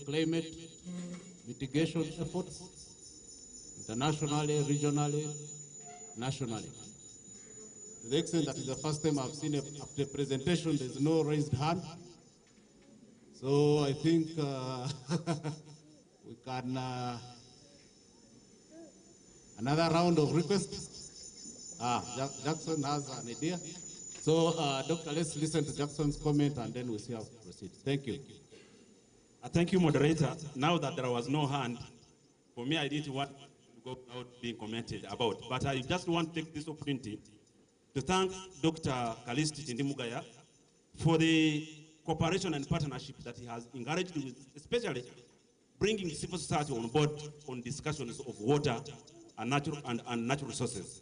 climate mitigation efforts, internationally, regionally, nationally. To the extent that it's the first time I've seen after presentation, there's no raised hand. So I think we can, another round of requests. Jackson has an idea. So Doctor, let's listen to Jackson's comment and then we'll see how to proceed. Thank you. Thank you, moderator. Now that there was no hand, for me, I didn't want to go out being commented about, but I just want to take this opportunity to thank Dr. Kalisti Tindimugaya for the cooperation and partnership that he has encouraged with, especially bringing civil society on board on discussions of water and natural resources.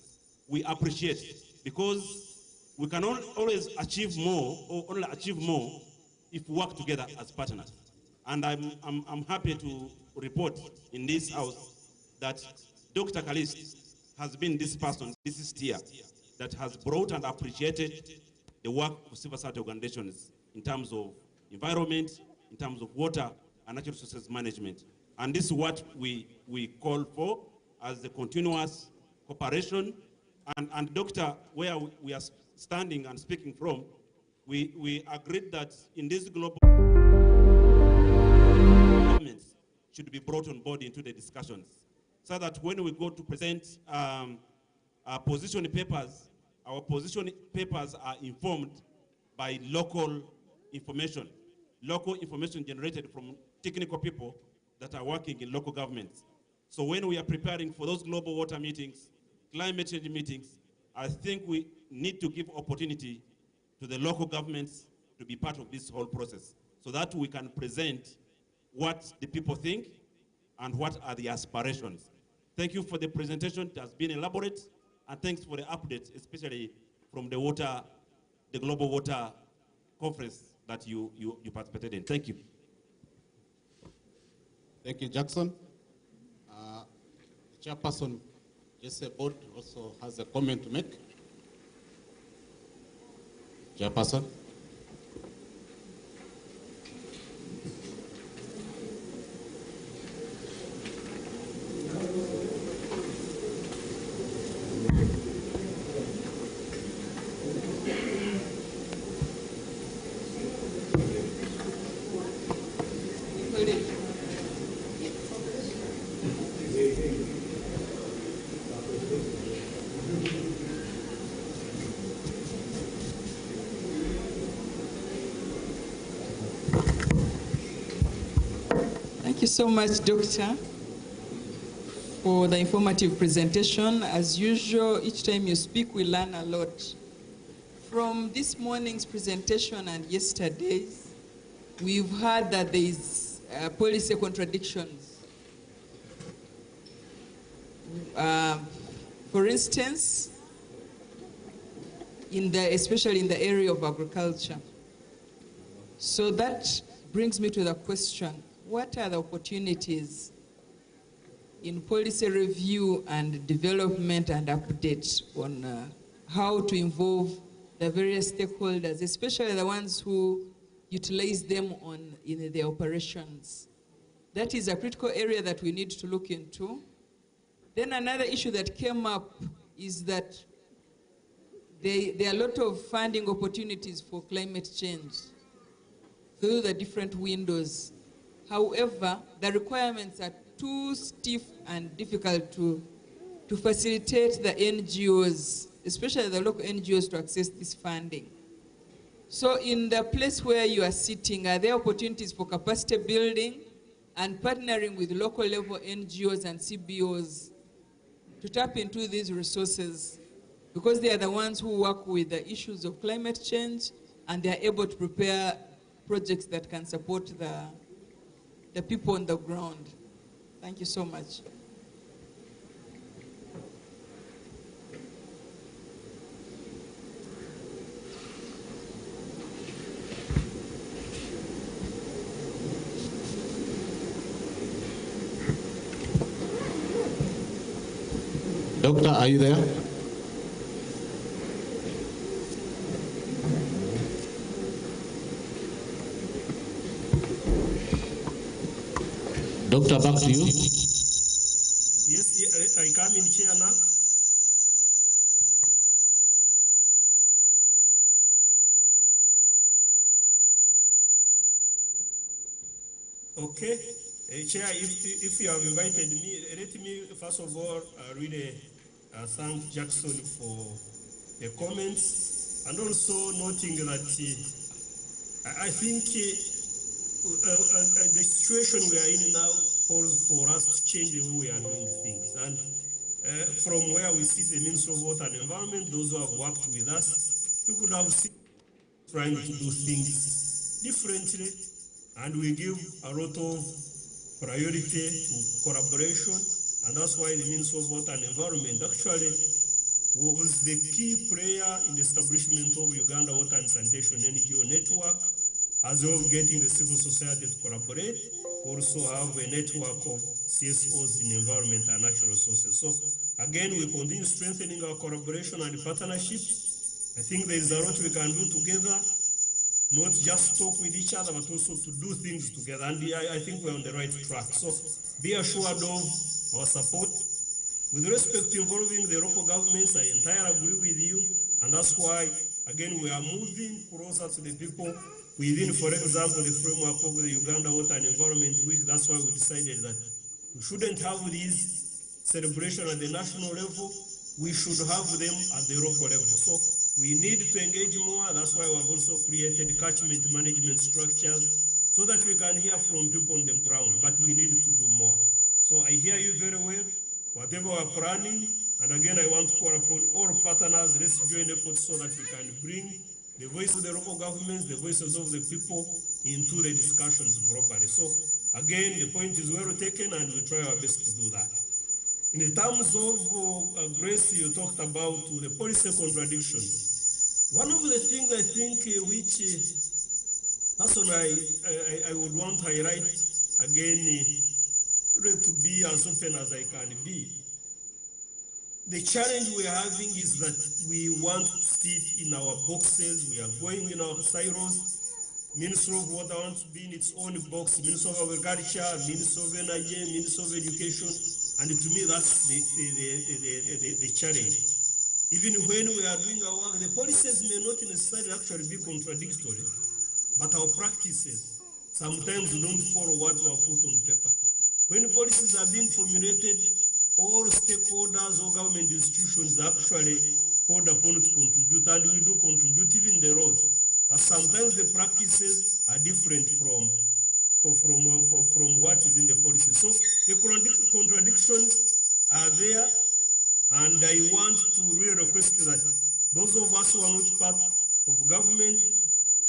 We appreciate it because we can always achieve more, or only achieve more, if we work together as partners. And I'm happy to report in this house that Dr. Kalist has been this person, this steer, that has brought and appreciated the work of civil society organizations in terms of environment, in terms of water and natural resources management. And this is what we call for as the continuous cooperation. And Doctor, where we are standing and speaking from, we agreed that in this global governments should be brought on board into the discussions, so that when we go to present our position papers are informed by local information generated from technical people that are working in local governments. So when we are preparing for those global water meetings, climate change meetings, I think we need to give opportunity to the local governments to be part of this whole process so that we can present what the people think and what are the aspirations. Thank you for the presentation. It has been elaborate, and thanks for the update, especially from the Global Water Conference that you participated in. Thank you. Thank you, Jackson. The chairperson, Jesse Board, also has a comment to make. Chairperson. Thank you so much, Doctor, for the informative presentation. As usual, each time you speak, we learn a lot. From this morning's presentation and yesterday's, we've heard that there is policy contradictions. For instance, especially in the area of agriculture. So that brings me to the question, what are the opportunities in policy review and development and update on how to involve the various stakeholders, especially the ones who utilize them in their operations? That is a critical area that we need to look into. Then another issue that came up is that there are a lot of funding opportunities for climate change through the different windows. However, the requirements are too stiff and difficult to facilitate the NGOs, especially the local NGOs, to access this funding. So in the place where you are sitting, are there opportunities for capacity building and partnering with local level NGOs and CBOs to tap into these resources? Because they are the ones who work with the issues of climate change, and they are able to prepare projects that can support the people on the ground. Thank you so much. Doctor, are you there? Doctor, back to you. Yes, I come in chair now. Okay. Chair, if you have invited me, let me first of all really thank Jackson for the comments, and also noting that I think the situation we are in now calls for us to change the way we are doing things. And from where we see the Ministry of Water and Environment, those who have worked with us, you could have seen trying to do things differently, and we give a lot of priority to collaboration, and that's why the Ministry of Water and Environment actually was the key player in the establishment of Uganda Water and Sanitation NGO network, as well as getting the civil society to collaborate. We also have a network of CSOs in environment and natural resources. So again, we continue strengthening our collaboration and partnerships. I think there is a lot we can do together, not just talk with each other, but also to do things together. And I think we're on the right track. So be assured of our support. With respect to involving the local governments, I entirely agree with you. And that's why, again, we are moving closer to the people within, for example, the framework of the Uganda Water and Environment Week. That's why we decided that we shouldn't have these celebrations at the national level. We should have them at the local level. So we need to engage more. That's why we've also created catchment management structures so that we can hear from people on the ground. But we need to do more. So I hear you very well. Whatever we're planning, and again, I want to call upon all partners, let's join efforts so that we can bring the voice of the local governments, the voices of the people into the discussions properly. So again, the point is well taken, and we try our best to do that. In terms of Grace, you talked about the policy contradictions. One of the things I think which personally I would want to highlight again, to be as open as I can be. The challenge we are having is that we want to sit in our boxes, we are going in our silos. Ministry of Water wants to be in its own box, Ministry of Agriculture, Ministry of Energy, Ministry of Education, and to me that's the challenge. Even when we are doing our work, the policies may not necessarily actually be contradictory, but our practices sometimes don't follow what we have put on paper. When policies are being formulated, all stakeholders or government institutions are actually called upon to contribute, and we do contribute even the laws. But sometimes the practices are different from what is in the policy. So the contradictions are there, and I want to really request that those of us who are not part of government,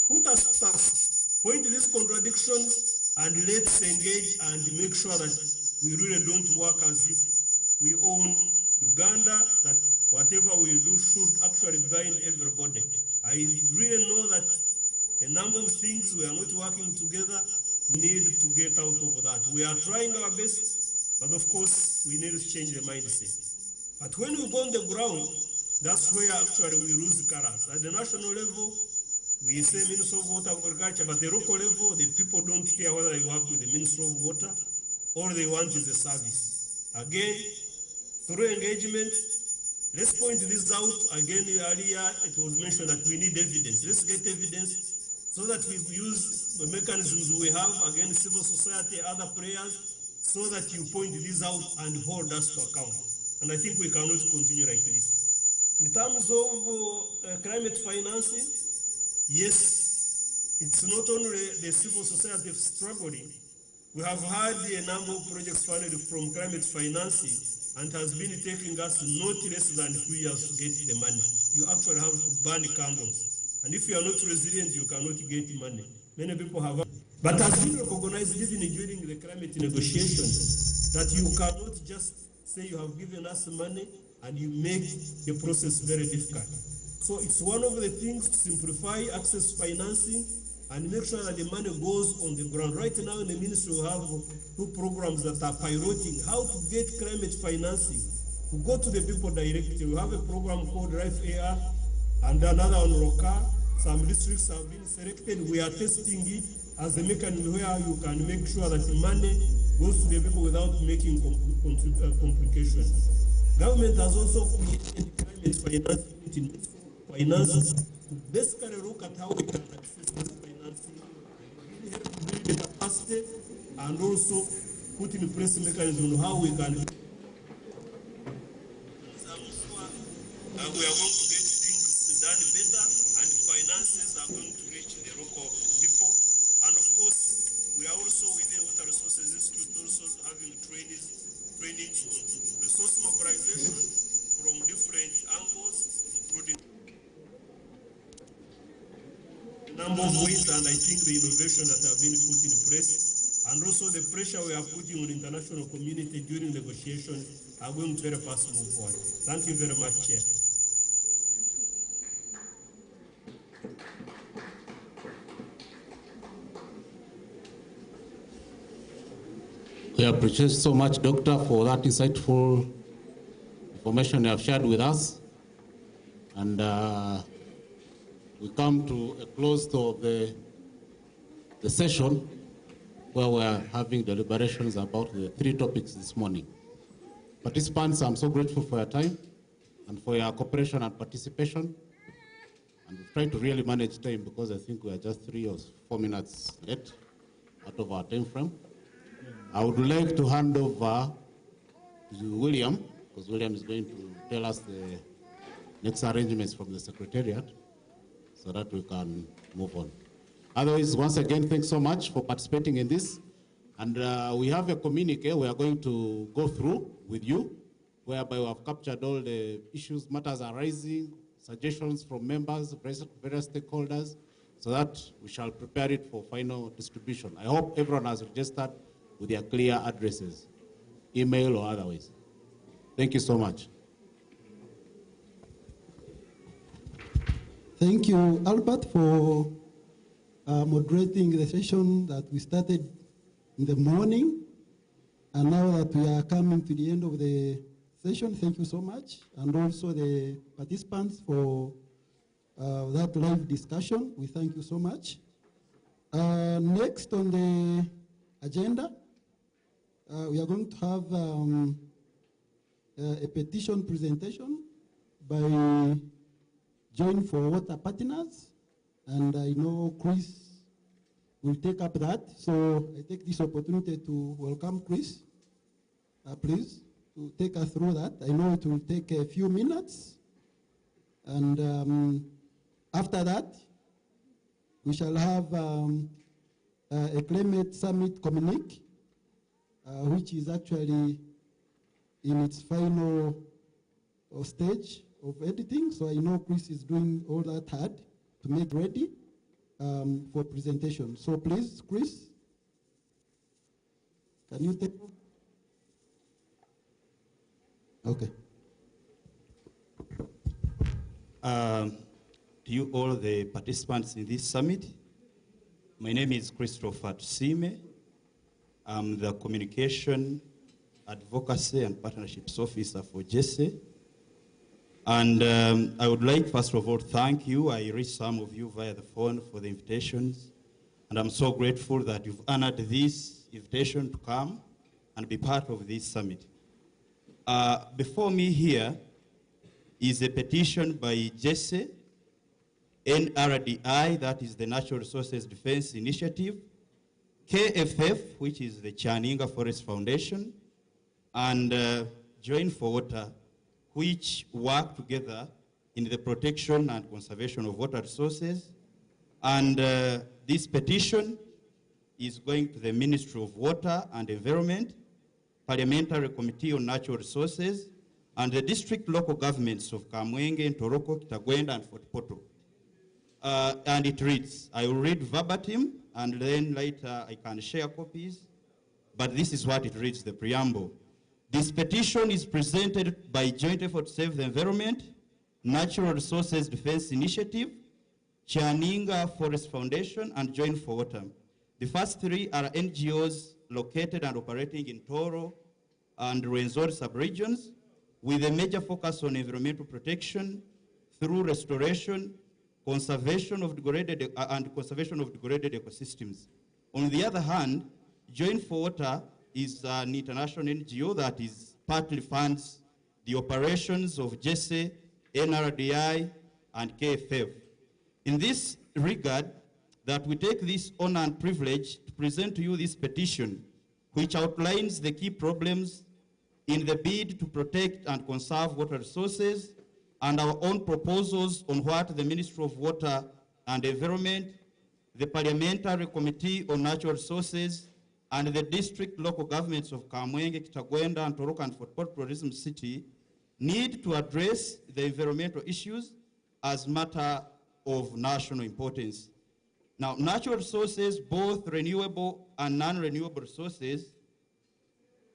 put us task, point these contradictions, and let's engage and make sure that we really don't work as if we own Uganda, that whatever we do should actually bind everybody. I really know that a number of things we are not working together. We need to get out of that. We are trying our best, but of course we need to change the mindset. But when we go on the ground, that's where actually we lose colors. At the national level, we say Ministry of Water and Agriculture, but at the local level, the people don't care whether they work with the Ministry of Water or they want is a service. Again, through engagement, let's point this out. Again, earlier it was mentioned that we need evidence. Let's get evidence so that we use the mechanisms we have, again, civil society, other players, so that you point this out and hold us to account. And I think we cannot continue like this. In terms of climate financing, yes, it's not only the civil society struggling. We have had a number of projects funded from climate financing, and it has been taking us not less than 2 years to get the money. You actually have to burn candles. And if you are not resilient, you cannot get money. Many people have. But it has been recognized even during the climate negotiations that you cannot just say you have given us money and you make the process very difficult. So it's one of the things to simplify access financing and make sure that the money goes on the ground. Right now in the ministry we have 2 programs that are piloting how to get climate financing to go to the people directly. We have a program called Life AR and another on LOCAL. Some districts have been selected. We are testing it as a mechanism where you can make sure that the money goes to the people without making complications. Government has also created climate finance to basically look at how we can access this financing, really help build the capacity, and also put in place mechanisms on how we can. We are going to get things done better, and finances are going to reach the local people. And of course, we are also within Water Resources Institute also having trainings on resource mobilization from different angles, including a number of ways, and I think the innovation that have been put in place, and also the pressure we are putting on the international community during negotiations are going to help us move forward. Thank you very much, Chair. We appreciate so much, Doctor, for that insightful information you have shared with us. And we come to a close of the session where we are having deliberations about the 3 topics this morning. Participants, I'm so grateful for your time and for your cooperation and participation. And we've tried to really manage time because I think we are just 3 or 4 minutes late out of our time frame. I would like to hand over to William, because William is going to tell us the next arrangements from the Secretariat so that we can move on. Otherwise, once again, thanks so much for participating in this. And we have a communique we are going to go through with you, whereby we have captured all the issues, matters arising, suggestions from members, various stakeholders, so that we shall prepare it for final distribution. I hope everyone has registered with their clear addresses, email or otherwise. Thank you so much. Thank you, Albert, for moderating the session that we started in the morning. And now that we are coming to the end of the session, thank you so much. And also the participants for that live discussion. We thank you so much. Next on the agenda, we are going to have a petition presentation by Join for Water Partners, and I know Chris will take up that. So I take this opportunity to welcome Chris, please, to take us through that. I know it will take a few minutes, and after that, we shall have a climate summit communique, which is actually in its final stage of editing. So I know Chris is doing all that hard to make ready for presentation. So please, Chris, can you take? Okay. To you all the participants in this summit, my name is Christopher Tusime. I'm the Communication, Advocacy and Partnerships Officer for JESE. And I would like, first of all, thank you. I reached some of you via the phone for the invitations. And I'm so grateful that you've honored this invitation to come and be part of this summit. Before me here is a petition by JESE, NRDI, that is the Natural Resources Defense Initiative, KFF, which is the Chaninga Forest Foundation, and Join for Water, which work together in the protection and conservation of water resources. And this petition is going to the Ministry of Water and Environment, Parliamentary Committee on Natural Resources, and the district local governments of Kamwenge, Ntoroko, Kitagwenda, and Fort Poto. And it reads, I will read verbatim, and then later I can share copies, but this is what it reads, the preamble. This petition is presented by Joint Effort to Save the Environment, Natural Resources Defense Initiative, Chaninga Forest Foundation, and Join for Water. The first 3 are NGOs located and operating in Toro and Rwenzori subregions, with a major focus on environmental protection through restoration, conservation of degraded ecosystems. On the other hand, Join for Water is an international NGO that is partly funds the operations of JESE, NRDI, and KFF. In this regard, that we take this honor and privilege to present to you this petition, which outlines the key problems in the bid to protect and conserve water resources, and our own proposals on what the Ministry of Water and Environment, the Parliamentary Committee on Natural Resources, and the district local governments of Kamwenge, Kitagwenda, and Toroka and Fort Portal Tourism City need to address the environmental issues as matter of national importance. Now, natural resources, both renewable and non-renewable resources,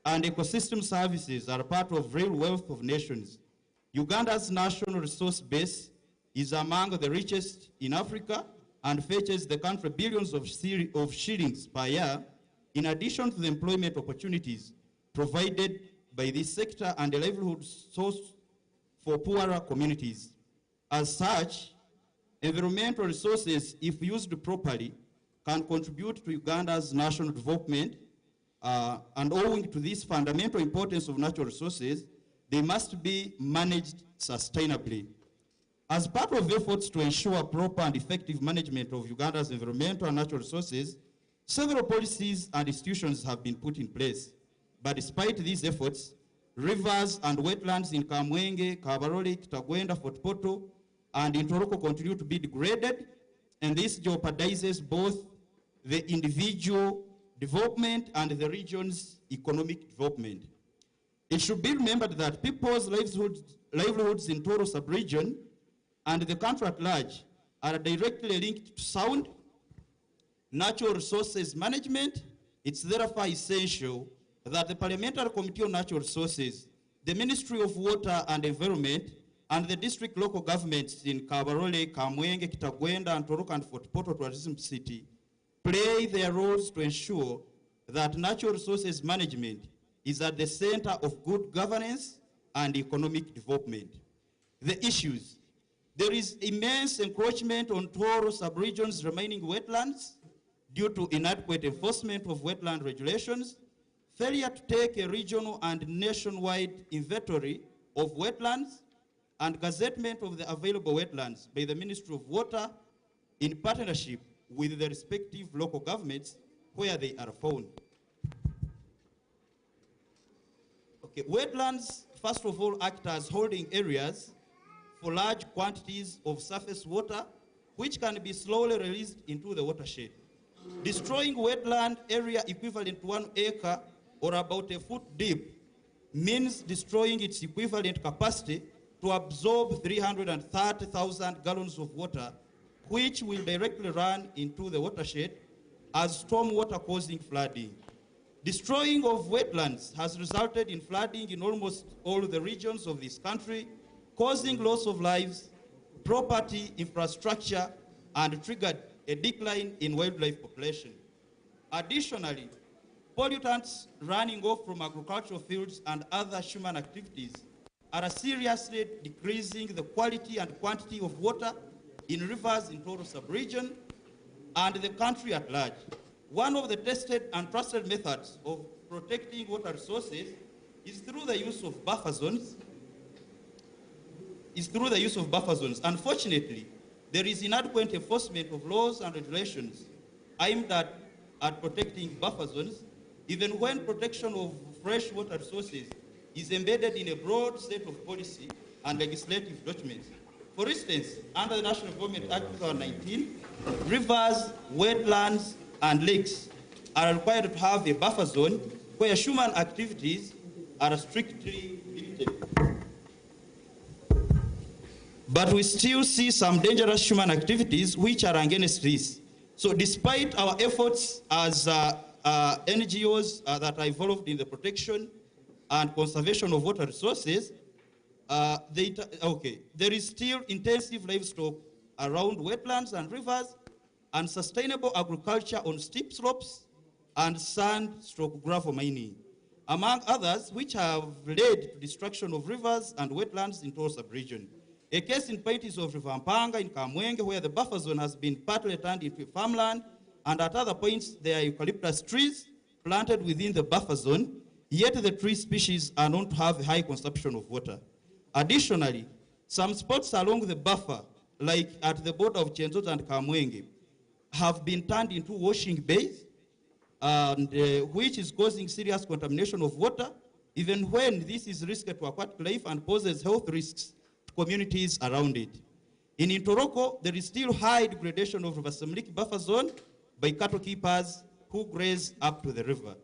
and ecosystem services are part of real wealth of nations. Uganda's national resource base is among the richest in Africa and fetches the country billions of shillings per year, in addition to the employment opportunities provided by this sector and a livelihood source for poorer communities. As such, environmental resources, if used properly, can contribute to Uganda's national development, and owing to this fundamental importance of natural resources, they must be managed sustainably. As part of efforts to ensure proper and effective management of Uganda's environmental and natural resources, several policies and institutions have been put in place. But despite these efforts, rivers and wetlands in Kamwenge, Kabarole, Kitagwenda, Fort Portal, and in Toroko continue to be degraded, and this jeopardizes both the individual development and the region's economic development. It should be remembered that people's livelihoods in Toro sub-region and the country at large are directly linked to sound natural resources management. It's therefore essential that the Parliamentary Committee on Natural Resources, the Ministry of Water and Environment, and the district local governments in Kabarole, Kamwenge, Kitagwenda, and Toroka and Fort Portal Tourism City play their roles to ensure that natural resources management is at the center of good governance and economic development. The issues: there is immense encroachment on Toro sub-region's remaining wetlands due to inadequate enforcement of wetland regulations, failure to take a regional and nationwide inventory of wetlands, and gazettement of the available wetlands by the Ministry of Water in partnership with the respective local governments where they are found. Okay, wetlands, first of all, act as holding areas for large quantities of surface water, which can be slowly released into the watershed. Destroying wetland area equivalent to 1 acre or about a foot deep means destroying its equivalent capacity to absorb 330,000 gallons of water, which will directly run into the watershed as stormwater causing flooding. Destroying of wetlands has resulted in flooding in almost all the regions of this country, causing loss of lives, property, infrastructure, and triggered a decline in wildlife population. Additionally, pollutants running off from agricultural fields and other human activities are seriously decreasing the quality and quantity of water in rivers in Toro sub-region and the country at large. One of the tested and trusted methods of protecting water resources is through the use of buffer zones. Unfortunately, there is inadequate enforcement of laws and regulations aimed at protecting buffer zones, even when protection of fresh water resources is embedded in a broad set of policy and legislative documents. For instance, under the National Environment Act 2019, rivers, wetlands, and lakes are required to have a buffer zone where human activities are strictly limited. But we still see some dangerous human activities which are against this. So despite our efforts as NGOs that are involved in the protection and conservation of water resources, there is still intensive livestock around wetlands and rivers, and sustainable agriculture on steep slopes, and sand/gravel mining, among others, which have led to destruction of rivers and wetlands in Toro sub-region. A case in point is of River Mpanga in Kamwenge, where the buffer zone has been partly turned into farmland, and at other points there are eucalyptus trees planted within the buffer zone, yet the tree species are known to have a high consumption of water. Additionally, some spots along the buffer, like at the border of Chenzozo and Kamwenge, have been turned into washing bays, and which is causing serious contamination of water, even when this is risky to aquatic life and poses health risks to communities around it. In Intoroko, there is still high degradation of River Semliki buffer zone by cattle keepers who graze up to the river.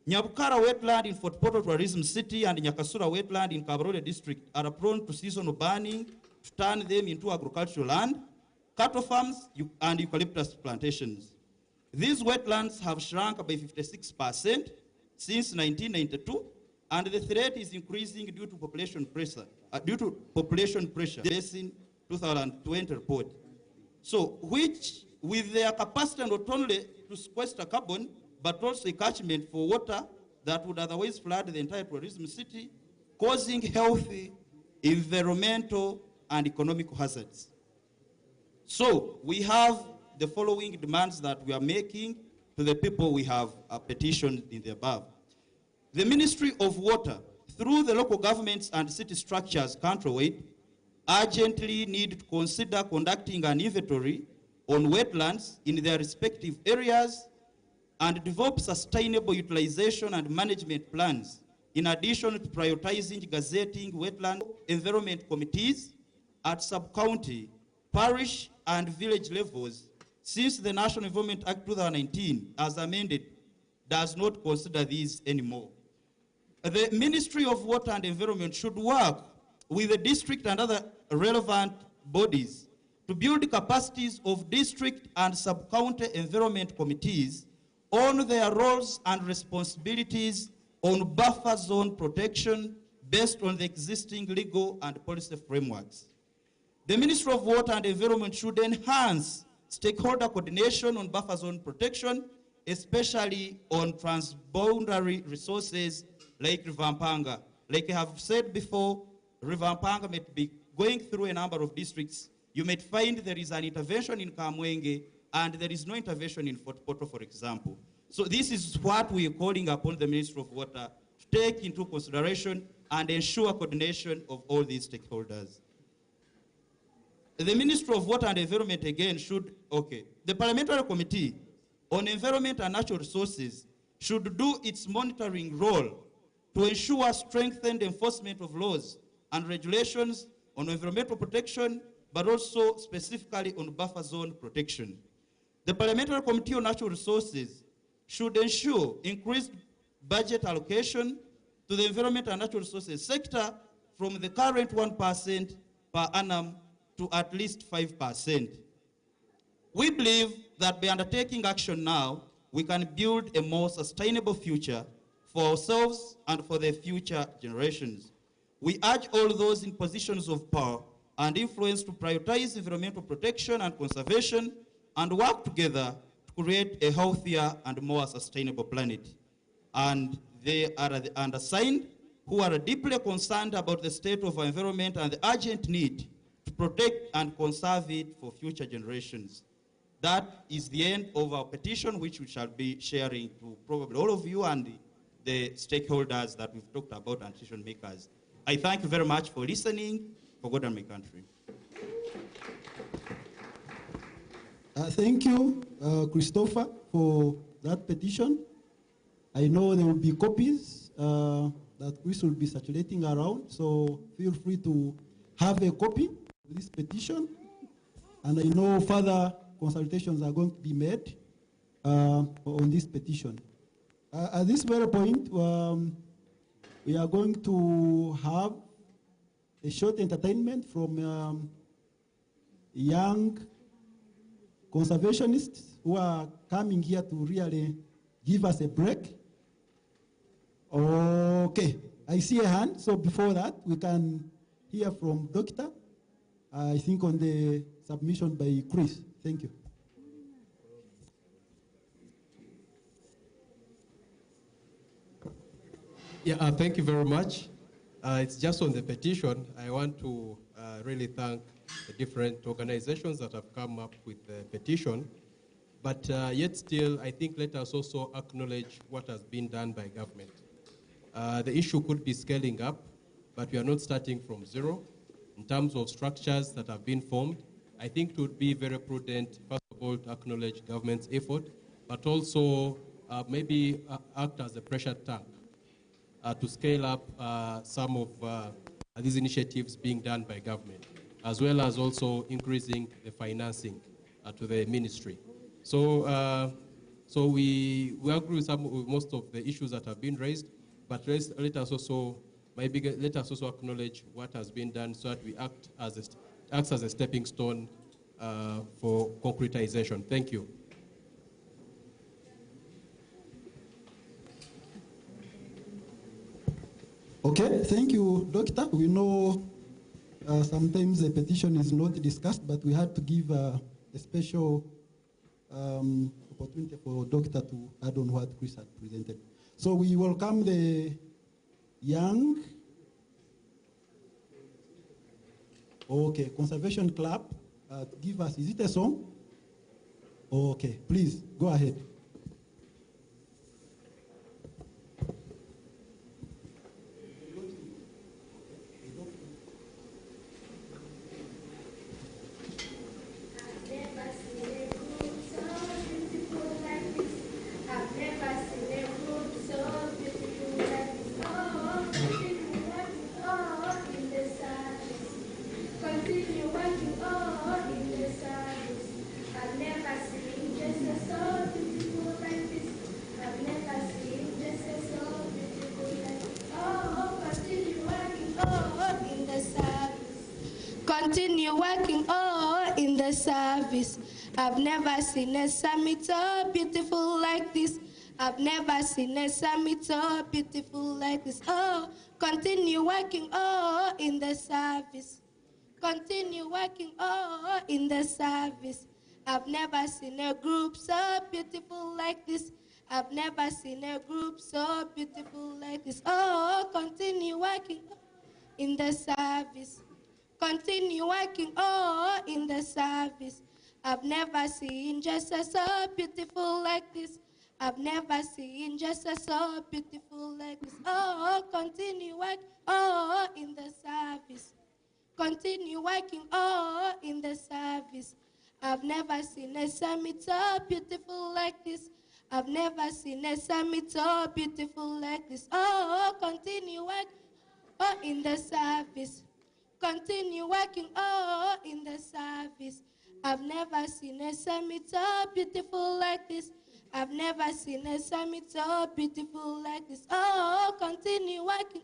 Nyabukara wetland in Fort Portal Tourism City and Nyakasura wetland in Kabarole district are prone to seasonal burning to turn them into agricultural land, cattle farms, and eucalyptus plantations. These wetlands have shrunk by 56% since 1992, and the threat is increasing due to population pressure. Basin 2020 report. So, which, with their capacity not only to sequester carbon, but also a catchment for water that would otherwise flood the entire tourism city, causing healthy, environmental, and economic hazards. So, we have the following demands that we are making to the people we have petitioned in the above. The Ministry of Water, through the local governments and city structures countrywide, urgently need to consider conducting an inventory on wetlands in their respective areas and develop sustainable utilization and management plans, in addition to prioritizing gazetting wetland environment committees at sub-county, parish, and village levels, since the National Environment Act 2019, as amended, does not consider these anymore. The Ministry of Water and Environment should work with the district and other relevant bodies to build capacities of district and sub-county environment committees on their roles and responsibilities on buffer zone protection based on the existing legal and policy frameworks. The Ministry of Water and Environment should enhance stakeholder coordination on buffer zone protection, especially on transboundary resources like River Mpanga. Like I have said before, River Mpanga may be going through a number of districts. You may find there is an intervention in Kamwenge and there is no intervention in Fort Portal, for example. So this is what we are calling upon the Ministry of Water to take into consideration and ensure coordination of all these stakeholders. The Ministry of Water and Environment again should, the Parliamentary Committee on Environment and Natural Resources should do its monitoring role to ensure strengthened enforcement of laws and regulations on environmental protection, but also specifically on buffer zone protection. The Parliamentary Committee on Natural Resources should ensure increased budget allocation to the environment and natural resources sector from the current 1% per annum to at least 5%. We believe that by undertaking action now, we can build a more sustainable future for ourselves and for the future generations. We urge all those in positions of power and influence to prioritize environmental protection and conservation and work together to create a healthier and more sustainable planet. And they are the undersigned who are deeply concerned about the state of our environment and the urgent need to protect and conserve it for future generations. That is the end of our petition, which we shall be sharing to probably all of you and the stakeholders that we've talked about and decision makers. I thank you very much for listening. For God and my country. Thank you, Christopher, for that petition. I know there will be copies that Chris will be circulating around, so feel free to have a copy of this petition. And I know further consultations are going to be made on this petition. At this very point, we are going to have a short entertainment from young conservationists who are coming here to really give us a break. Okay, I see a hand. So before that, we can hear from Doctor, I think on the submission by Chris. Thank you. Yeah, thank you very much. It's just on the petition. I want to really thank the different organizations that have come up with the petition. But yet still, I think let us also acknowledge what has been done by government. The issue could be scaling up, but we are not starting from zero. In terms of structures that have been formed, I think it would be very prudent, first of all, to acknowledge government's effort, but also maybe act as a pressure tank to scale up some of these initiatives being done by government, as well as also increasing the financing to the ministry. So, we agree with most of the issues that have been raised, but let us also acknowledge what has been done so that we acts as a stepping stone for concretization. Thank you. Okay, thank you, Doctor. We know sometimes a petition is not discussed, but we had to give a special opportunity for Doctor to add on what Chris had presented. So we welcome the young, Conservation Club to give us, is it a song? Okay, please, go ahead. Continue working in the service. I've never seen a summit so beautiful like this. I've never seen a summit so beautiful like this. Oh, continue working in the service. Continue working in the service. I've never seen a group so beautiful like this. I've never seen a group so beautiful like this. Oh, continue working in the service. Continue working in the service. I've never seen justice so beautiful like this. I've never seen justice so beautiful like this. Oh, continue working in the service. Continue working in the service. I've never seen a summit so beautiful like this. I've never seen a summit so beautiful like this. Oh, continue working in the service. Continue working in the service. I've never seen a summit so beautiful like this. I've never seen a summit so beautiful like this. Oh, continue working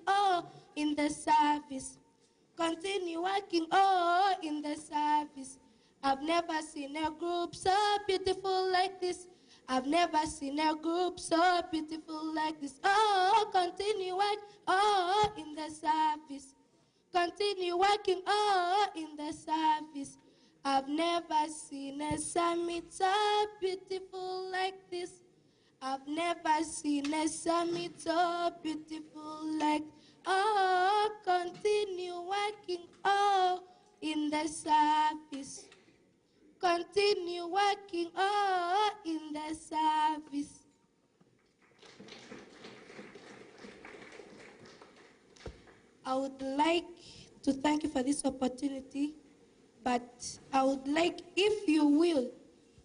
in the service. Continue working in the service. I've never seen a group so beautiful like this. I've never seen a group so beautiful like this. Oh, continue working in the service. Continue working in the service. I've never seen a summit so beautiful like this. I've never seen a summit so beautiful like this. Oh, continue working in the service. Continue working in the service. I would like to thank you for this opportunity, but I would like, if you will,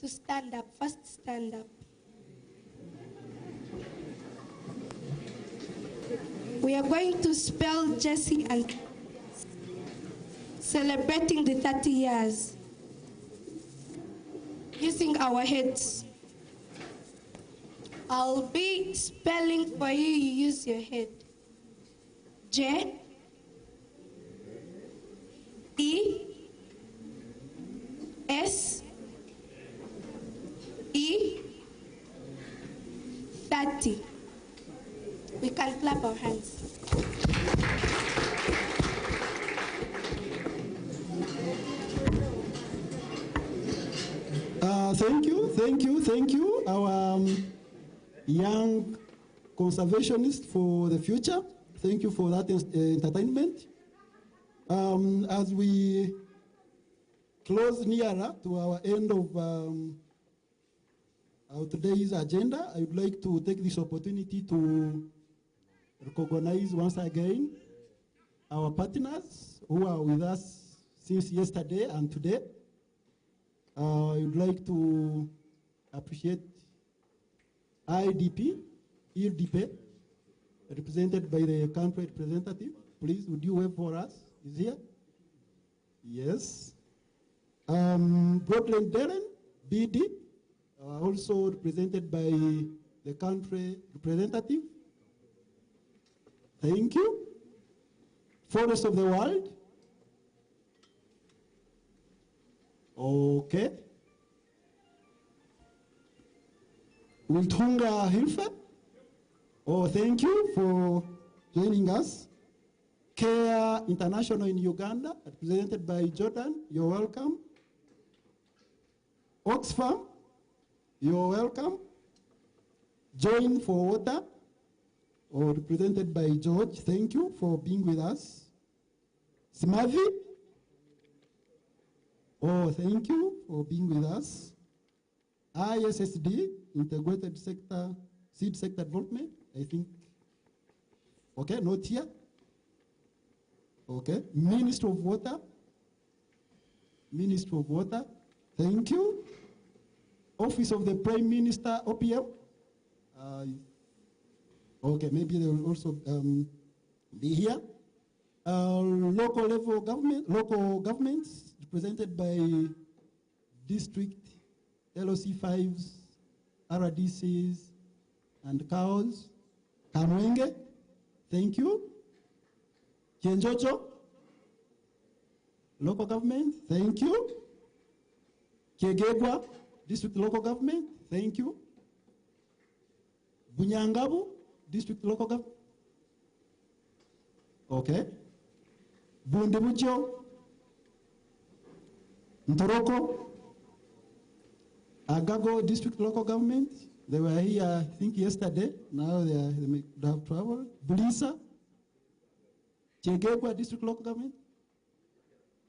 to stand up. First, stand up. We are going to spell Jesse and celebrating the 30 years using our heads. I'll be spelling for you, you use your head. J E S E 30. We can clap our hands. Thank you, our young conservationists for the future. Thank you for that entertainment. As we close nearer to our end of today's agenda, I would like to take this opportunity to recognize once again our partners who are with us since yesterday and today. I would like to appreciate IDP, represented by the country representative. Please, would you wave for us? Is here? Yes. Broadland Darren, BD, also represented by the country representative. Thank you. Forest of the World. Okay. Wildhunga Hilfe. Oh, thank you for joining us. Care International in Uganda, represented by Jordan. You're welcome. Oxfam, you're welcome. Join for Water, or represented by George. Thank you for being with us. Smavi, oh, thank you for being with us. ISSD, Integrated Sector, Seed Sector Development, I think. Okay, not here. Okay, Ministry of Water. Ministry of Water, thank you. Office of the Prime Minister, OPM. Okay, maybe they will also be here. Local level government, local governments represented by district, LOC5s, RDCs, and COWs. Kamwenge, thank you. Kienjojo, local government, thank you. Kiegegwa, district local government, thank you. Bunyangabu, district local government. Okay. Bundebucho, Ntoroko, Agago, district local government. They were here, I think, yesterday. Now they have traveled. Bulisa, Chegegwa, district local government.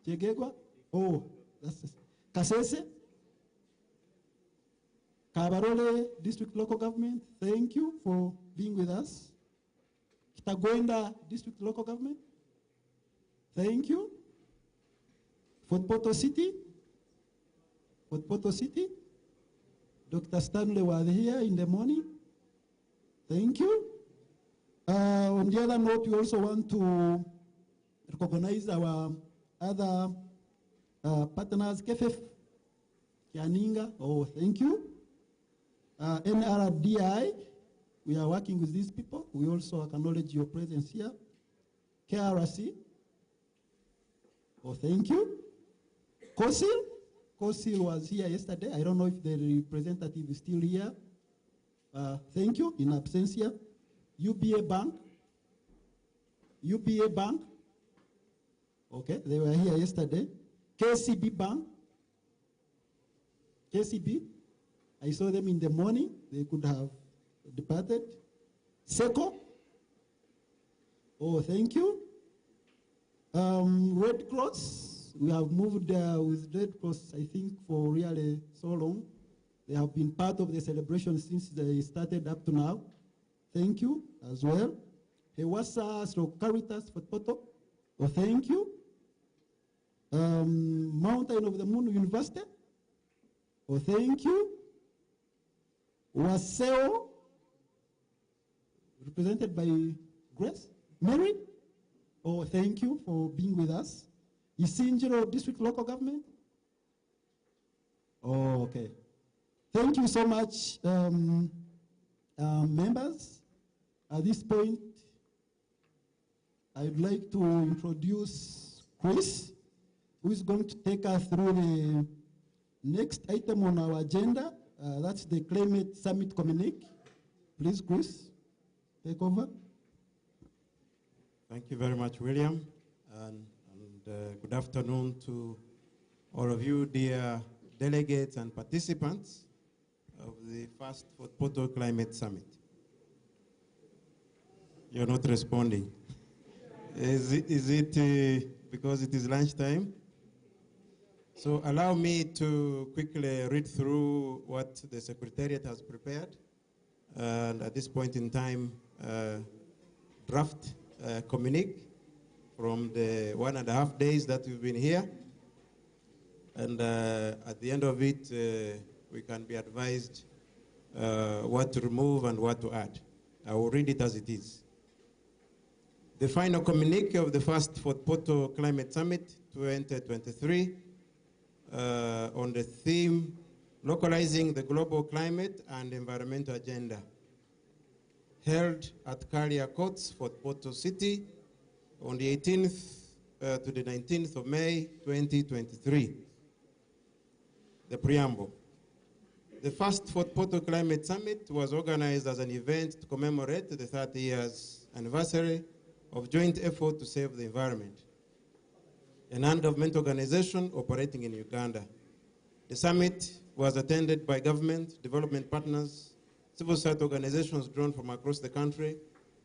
Chegegwa, oh, that's Kasese, Kabarole, district local government. Thank you for being with us. Kitagwenda, district local government. Thank you. Fort Poto City. Fort Poto City. Dr. Stanley was here in the morning. Thank you. On the other note, we also want to recognize our other partners, KFF, Kianinga. Oh, thank you. NRDI, we are working with these people. We also acknowledge your presence here. KRC, oh, thank you. COSIL was here yesterday. I don't know if the representative is still here. Thank you, in absentia. UBA Bank. Okay, they were here yesterday. KCB Bank. KCB. I saw them in the morning. They could have departed. SECO. Oh, thank you. Red Cross. We have moved with Red Cross, I think, for really so long. They have been part of the celebration since they started up to now. Thank you as well. Hewasa Caritas for Poto. Oh, thank you. Mountain of the Moon University. Oh, thank you. Waseo, represented by Grace. Mary. Oh, thank you for being with us. Isinjiro District Local Government. Oh, okay. Thank you so much, members. At this point, I'd like to introduce Chris, who is going to take us through the next item on our agenda. That's the Climate Summit Communique. Please, Chris, take over. Thank you very much, William. And good afternoon to all of you, dear delegates and participants of the first Fort Poto Climate Summit. You're not responding. Is it because it is lunchtime? So allow me to quickly read through what the Secretariat has prepared. And at this point in time, draft communique from the 1.5 days that we've been here. And at the end of it, we can be advised what to remove and what to add. I will read it as it is. The final communique of the first Fort Portal Climate Summit 2023 on the theme, Localizing the Global Climate and Environmental Agenda, held at Carrier Courts, Fort Portal City, on the 18th to the 19th of May, 2023. The preamble. The first Fort Portal Climate Summit was organized as an event to commemorate the 30 years anniversary of joint effort to save the environment, a non-governmental organization operating in Uganda. The summit was attended by government, development partners, civil society organizations drawn from across the country,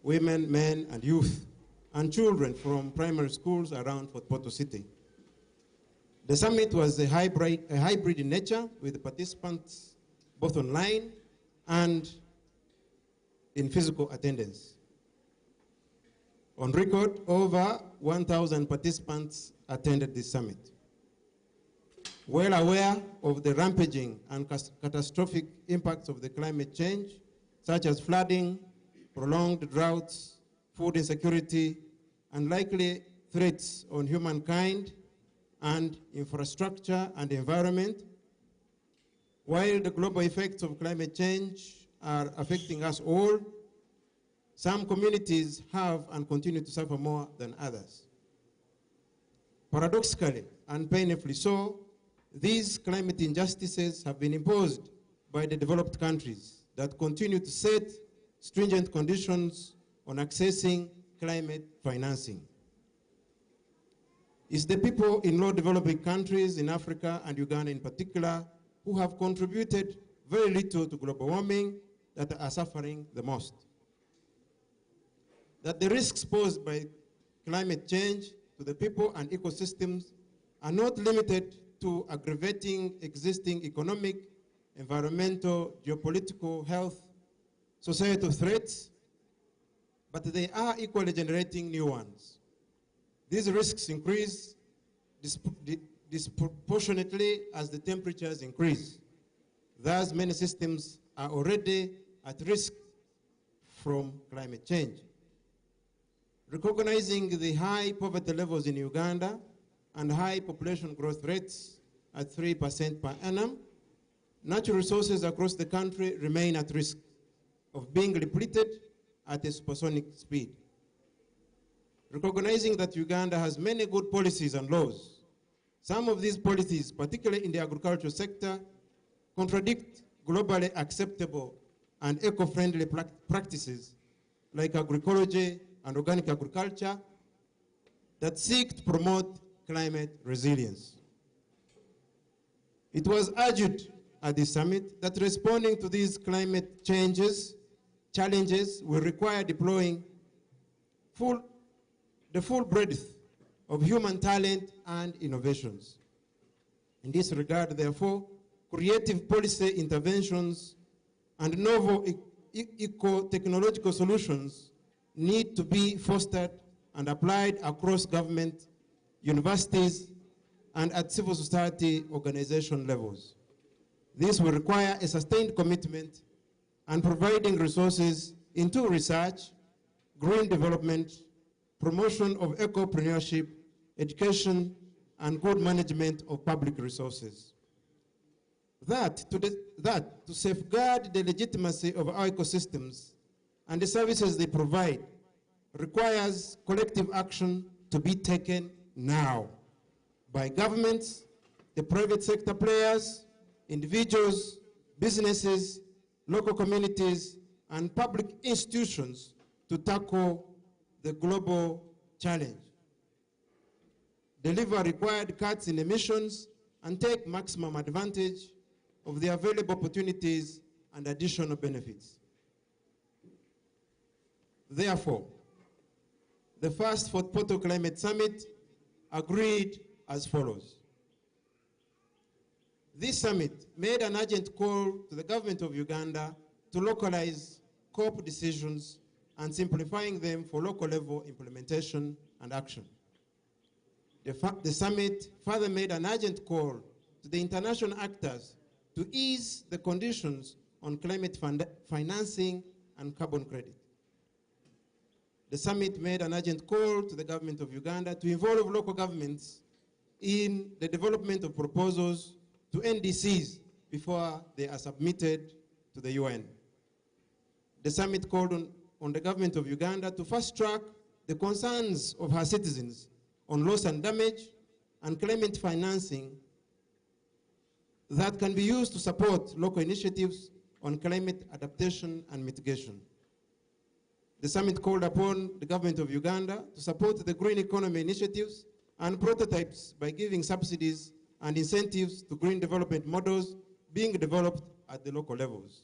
women, men, and youth, and children from primary schools around Fort Portal City. The summit was a hybrid in nature, with participants both online and in physical attendance. On record, over 1,000 participants attended this summit. Well aware of the rampaging and catastrophic impacts of the climate change, such as flooding, prolonged droughts, food insecurity, and likely threats on humankind and infrastructure and environment, while the global effects of climate change are affecting us all, some communities have and continue to suffer more than others. Paradoxically and painfully so, these climate injustices have been imposed by the developed countries that continue to set stringent conditions on accessing climate financing. It's the people in low developing countries in Africa and Uganda in particular who have contributed very little to global warming that are suffering the most. That the risks posed by climate change to the people and ecosystems are not limited to aggravating existing economic, environmental, geopolitical, health, societal threats, but they are equally generating new ones. These risks increase disproportionately as the temperatures increase. Thus, many systems are already at risk from climate change. Recognizing the high poverty levels in Uganda and high population growth rates at 3% per annum, natural resources across the country remain at risk of being depleted at a supersonic speed. Recognizing that Uganda has many good policies and laws, some of these policies, particularly in the agricultural sector, contradict globally acceptable and eco-friendly practices like agroecology and organic agriculture that seek to promote climate resilience. It was argued at the summit that responding to these climate challenges will require deploying the full breadth of human talent and innovations. In this regard, therefore, creative policy interventions and novel eco-technological solutions need to be fostered and applied across government, universities, and at civil society organization levels. This will require a sustained commitment and providing resources into research, green development, promotion of ecopreneurship, education, and good management of public resources. That to safeguard the legitimacy of our ecosystems and the services they provide requires collective action to be taken now by governments, the private sector players, individuals, businesses, local communities, and public institutions to tackle the global challenge. Deliver required cuts in emissions and take maximum advantage of the available opportunities and additional benefits. Therefore, the first Fort Portal Climate Summit agreed as follows. this summit made an urgent call to the government of Uganda to localize COP decisions and simplifying them for local level implementation and action. The summit further made an urgent call to the international actors to ease the conditions on climate financing and carbon credit. The summit made an urgent call to the government of Uganda to involve local governments in the development of proposals to NDCs before they are submitted to the UN. The summit called on the government of Uganda to fast-track the concerns of her citizens on loss and damage and climate financing that can be used to support local initiatives on climate adaptation and mitigation. The summit called upon the government of Uganda to support the green economy initiatives and prototypes by giving subsidies and incentives to green development models being developed at the local levels.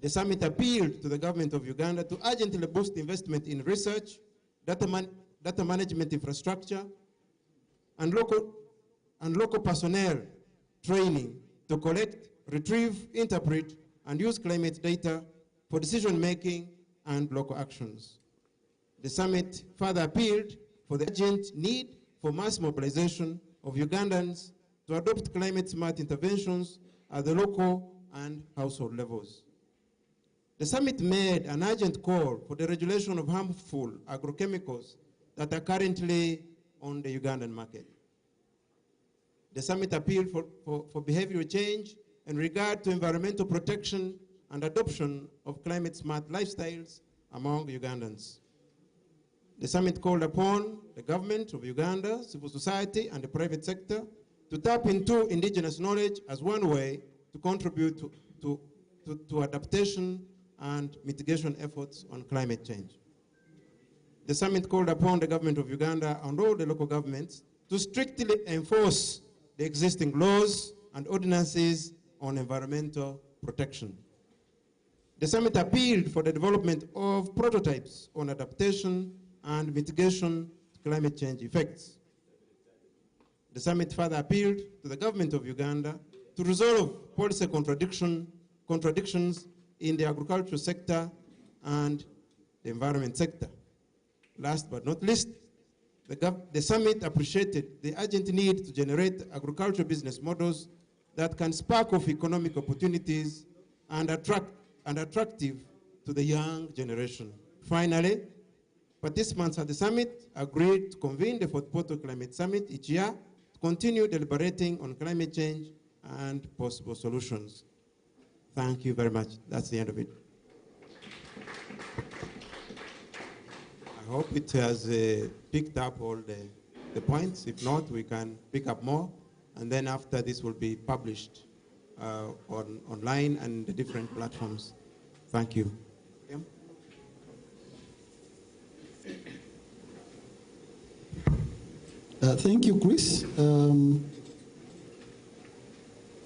The summit appealed to the government of Uganda to urgently boost investment in research, data management infrastructure, and local personnel training to collect, retrieve, interpret, and use climate data for decision-making and local actions. The summit further appealed for the urgent need for mass mobilization of Ugandans to adopt climate-smart interventions at the local and household levels. The summit made an urgent call for the regulation of harmful agrochemicals that are currently on the Ugandan market. The summit appealed for behavioral change in regard to environmental protection and adoption of climate-smart lifestyles among Ugandans. The summit called upon the government of Uganda, civil society, and the private sector to tap into indigenous knowledge as one way to contribute to adaptation and mitigation efforts on climate change. The summit called upon the government of Uganda and all the local governments to strictly enforce the existing laws and ordinances on environmental protection. The summit appealed for the development of prototypes on adaptation and mitigation to climate change effects. The summit further appealed to the government of Uganda to resolve policy contradictions in the agricultural sector and the environment sector. Last but not least, the summit appreciated the urgent need to generate agricultural business models that can spark off economic opportunities and attractive to the young generation. Finally, participants at the summit agreed to convene the Fourth Portal Climate Summit each year to continue deliberating on climate change and possible solutions. Thank you very much. That's the end of it. I hope it has picked up all the points. If not, we can pick up more. And then after this will be published online and the different platforms. Thank you. Thank you, Chris,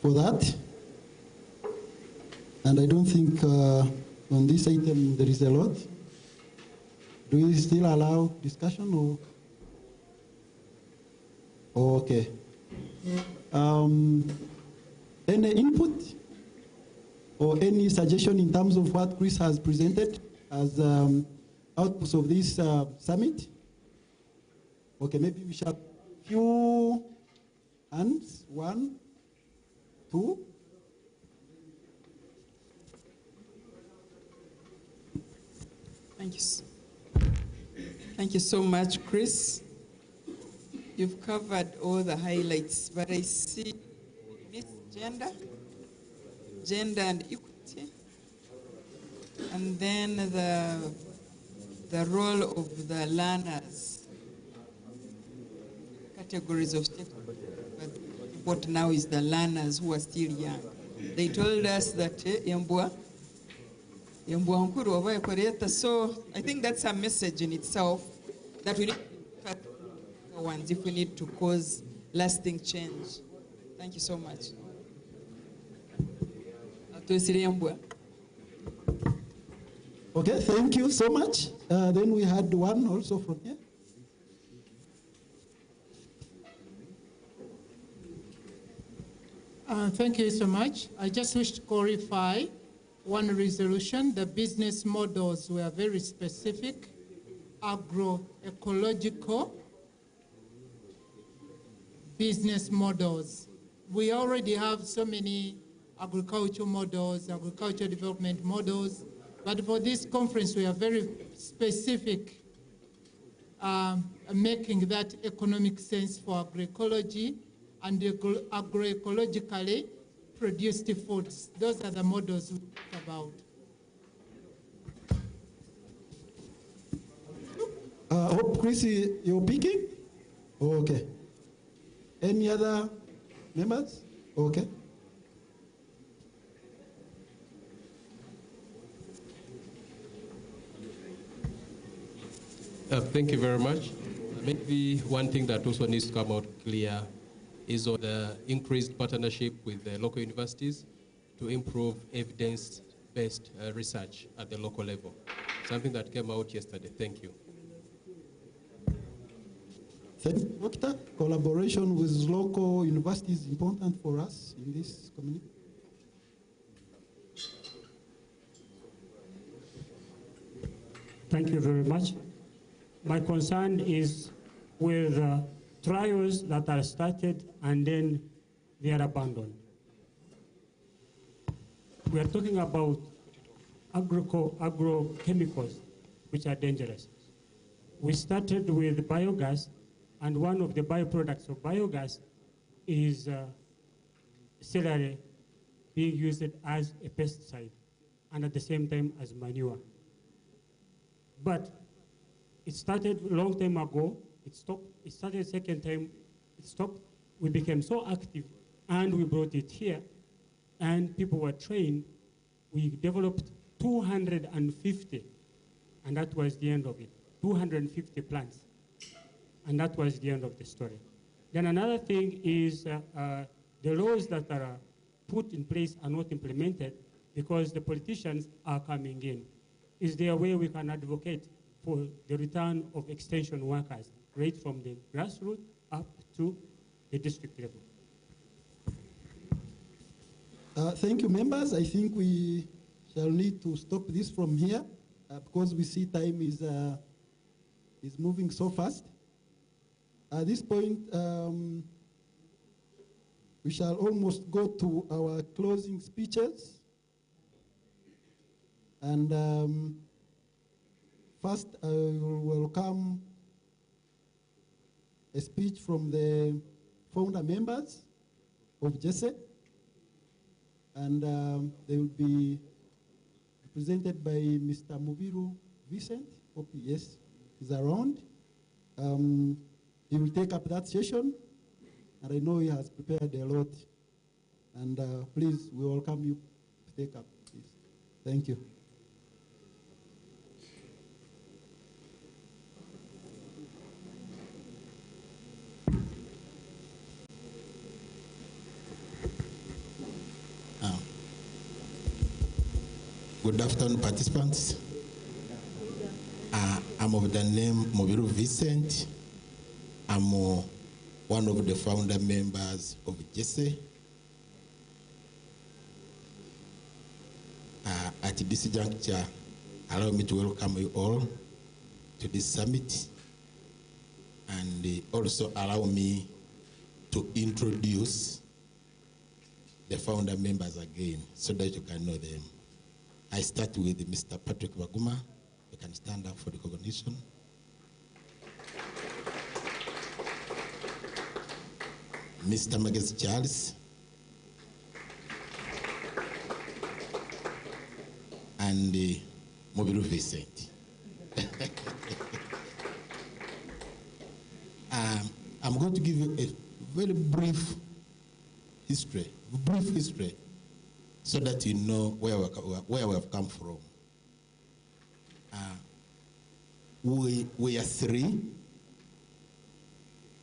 for that. And I don't think on this item there is a lot. Do we still allow discussion or? Oh, okay. Any input or any suggestion in terms of what Chris has presented as outputs of this summit? Okay, maybe we shall few hands. 1, 2. Thank you. Thank you so much, Chris. You've covered all the highlights, but I see this gender and equity, and then the role of the learners, categories of stakeholders. But what now is the learners who are still young. They told us that so I think that's a message in itself that we need to cut ones if we need to cause lasting change. Thank you so much. Okay, thank you so much. Then we had one also from here. Thank you so much. I just wish to clarify one resolution. The business models were very specific, agroecological business models. We already have so many agricultural models, agricultural development models, but for this conference we are very specific, making that economic sense for agroecology and agroecologically produced foods. Those are the models we talk about. Hope, Chrissy, you're picking? Okay. Any other members? Okay. Thank you very much. Maybe one thing that also needs to come out clear is on the increased partnership with the local universities to improve evidence-based research at the local level. Something that came out yesterday. Thank you. Thank you, Doctor. Collaboration with local universities is important for us in this community. Thank you very much. My concern is with trials that are started and then they are abandoned. We are talking about agrochemicals, which are dangerous. We started with biogas, and one of the byproducts of biogas is celery being used as a pesticide and at the same time as manure. But it started a long time ago, it stopped. It started second time, it stopped. We became so active and we brought it here and people were trained. We developed 250 and that was the end of it, 250 plants. And that was the end of the story. Then another thing is the laws that are put in place are not implemented because the politicians are coming in. Is there a way we can advocate for the return of extension workers, right from the grassroots up to the district level? Thank you, members. I think we shall need to stop this from here because we see time is moving so fast. At this point, we shall almost go to our closing speeches. And first, I will welcome a speech from the founder members of JESE. And they will be presented by Mr. Mubiru Vincent. Hope, yes, he's around. He will take up that session, and I know he has prepared a lot. And please, we welcome you to take up, please. Thank you. Good afternoon, participants. I'm of the name Mubiru Vincent. I'm one of the founder members of JESE. At this juncture, allow me to welcome you all to this summit, and also allow me to introduce the founder members again so that you can know them. I start with Mr. Patrick Waguma. You can stand up for recognition. Mr. Magezi Charles. And Mubiru Vincent. I'm going to give you a very brief history, so that you know where we have come from. We are three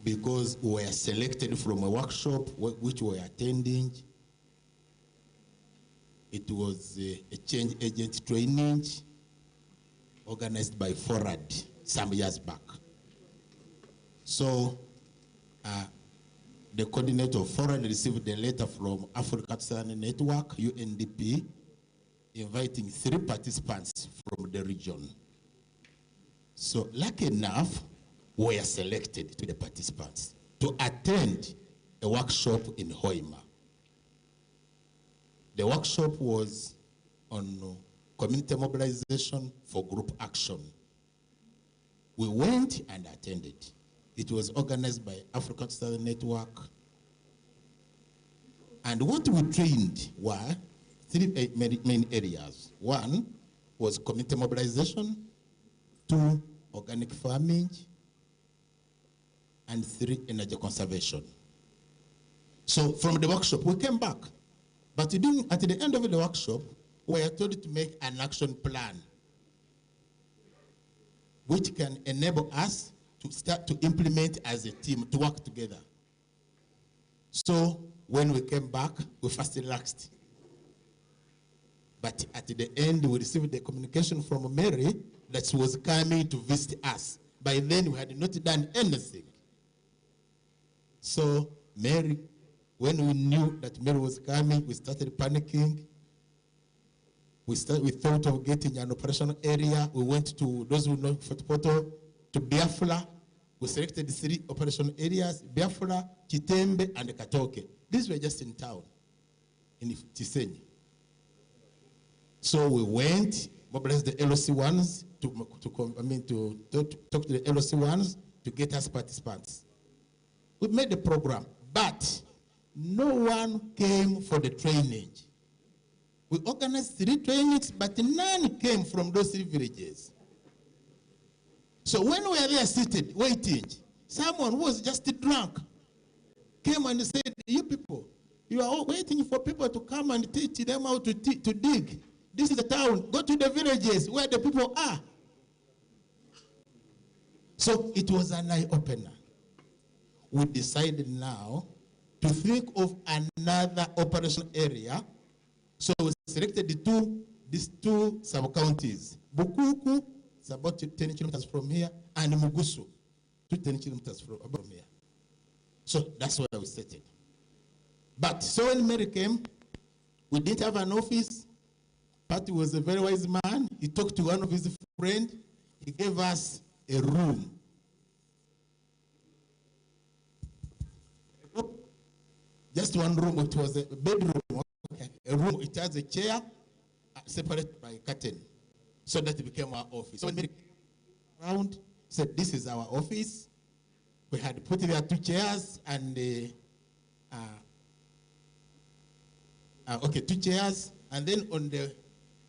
because we were selected from a workshop which we were attending. It was a change agent training organized by FORAD some years back. So the coordinator of foreign received a letter from Africa Network, UNDP, inviting 3 participants from the region. So lucky enough, we are selected to the participants to attend a workshop in Hoima. The workshop was on community mobilization for group action. We went and attended. It was organized by Africa Network. And what we trained were 3 main areas. 1 was community mobilization, 2, organic farming, and 3, energy conservation. So from the workshop, we came back. But at the end of the workshop, we were told to make an action plan which can enable us to start to implement as a team, to work together. So when we came back, we first relaxed. But at the end, we received the communication from Mary that she was coming to visit us. By then, we had not done anything. So Mary, when we knew that Mary was coming, we started panicking. We thought of getting an operational area. We went to, those who know Fort Portal, to Biafra. We selected the 3 operational areas, Biafra, Chitembe, and Katoke. These were just in town, in Tisenyi. So we went, mobilized the LOC ones to talk to the LOC ones to get us participants. We made the program, but no one came for the training. We organized 3 trainings, but none came from those 3 villages. So when we were there seated, waiting, someone who was just drunk came and said, you people, you are all waiting for people to come and teach them how to dig. This is the town. Go to the villages where the people are. So it was an eye-opener. We decided now to think of another operational area. So we selected these two sub-counties. Bukuku is about 10 kilometers from here, and Mugusu, 10 kilometers from here. So that's where we started. But so when Mary came, we didn't have an office. Patty was a very wise man. He talked to one of his friends. He gave us a room. Just one room. It was a bedroom. Okay. A room. It has a chair separated by a curtain. So that it became our office. So when Mary came around, said, this is our office. We had put there 2 chairs and 2 chairs. And then on the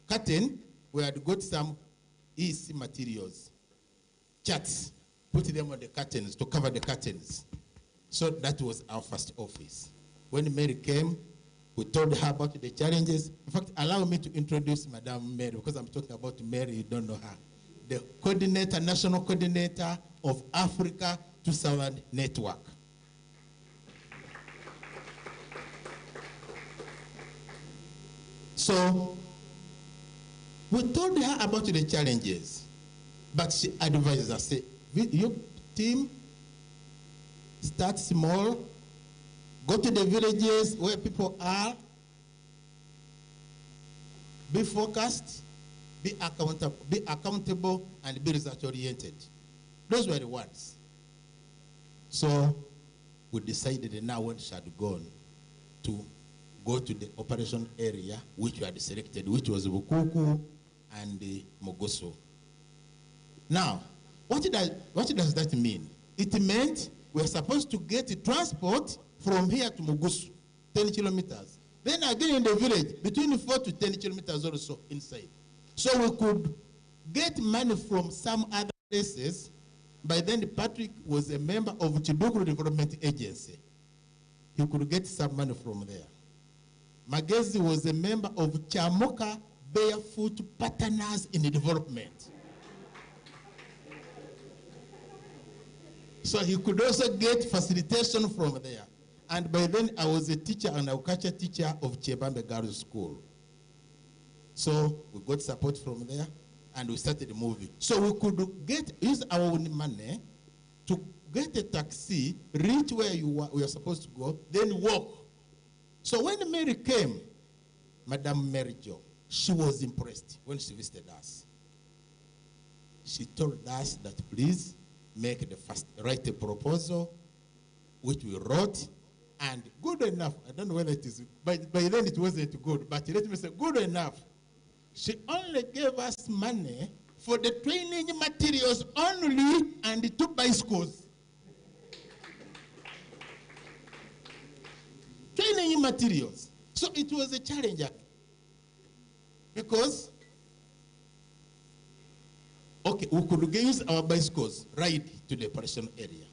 curtain, we had got some EC materials, charts, put them on the curtains to cover the curtains. So that was our first office. When Mary came, we told her about the challenges. In fact, allow me to introduce Madame Mary, because I'm talking about Mary, you don't know her. The coordinator, national coordinator of Africa to Southern Network. So we told her about the challenges, but she advised us, say, your team, start small, go to the villages where people are, be focused, be accountable, and be result-oriented. Those were the ones. So we decided now when she had gone to go to the operation area which we had selected, which was Bukuku and Mogoso. Now, what does that mean? It meant we're supposed to get transport from here to Mogoso, 10 kilometers. Then again in the village, between 4 to 10 kilometers or so inside. So we could get money from some other places. By then, Patrick was a member of Chibukuru Development Agency. He could get some money from there. Magezi was a member of Chamoka Barefoot Partners in Development. So he could also get facilitation from there. And by then, I was a teacher, an agriculture teacher of Chebambe Girls School. So we got support from there, and we started moving. So we could use our own money to get a taxi, reach where you are supposed to go, then walk. So when Mary came, Madame Mary Jo, she was impressed when she visited us. She told us that please write a proposal, which we wrote, and good enough. I don't know whether it is, but by then it wasn't good, but let me say good enough. She only gave us money for the training materials only and the 2 bicycles. Training materials. So it was a challenge because, okay, we could use our bicycles, ride to the operation area.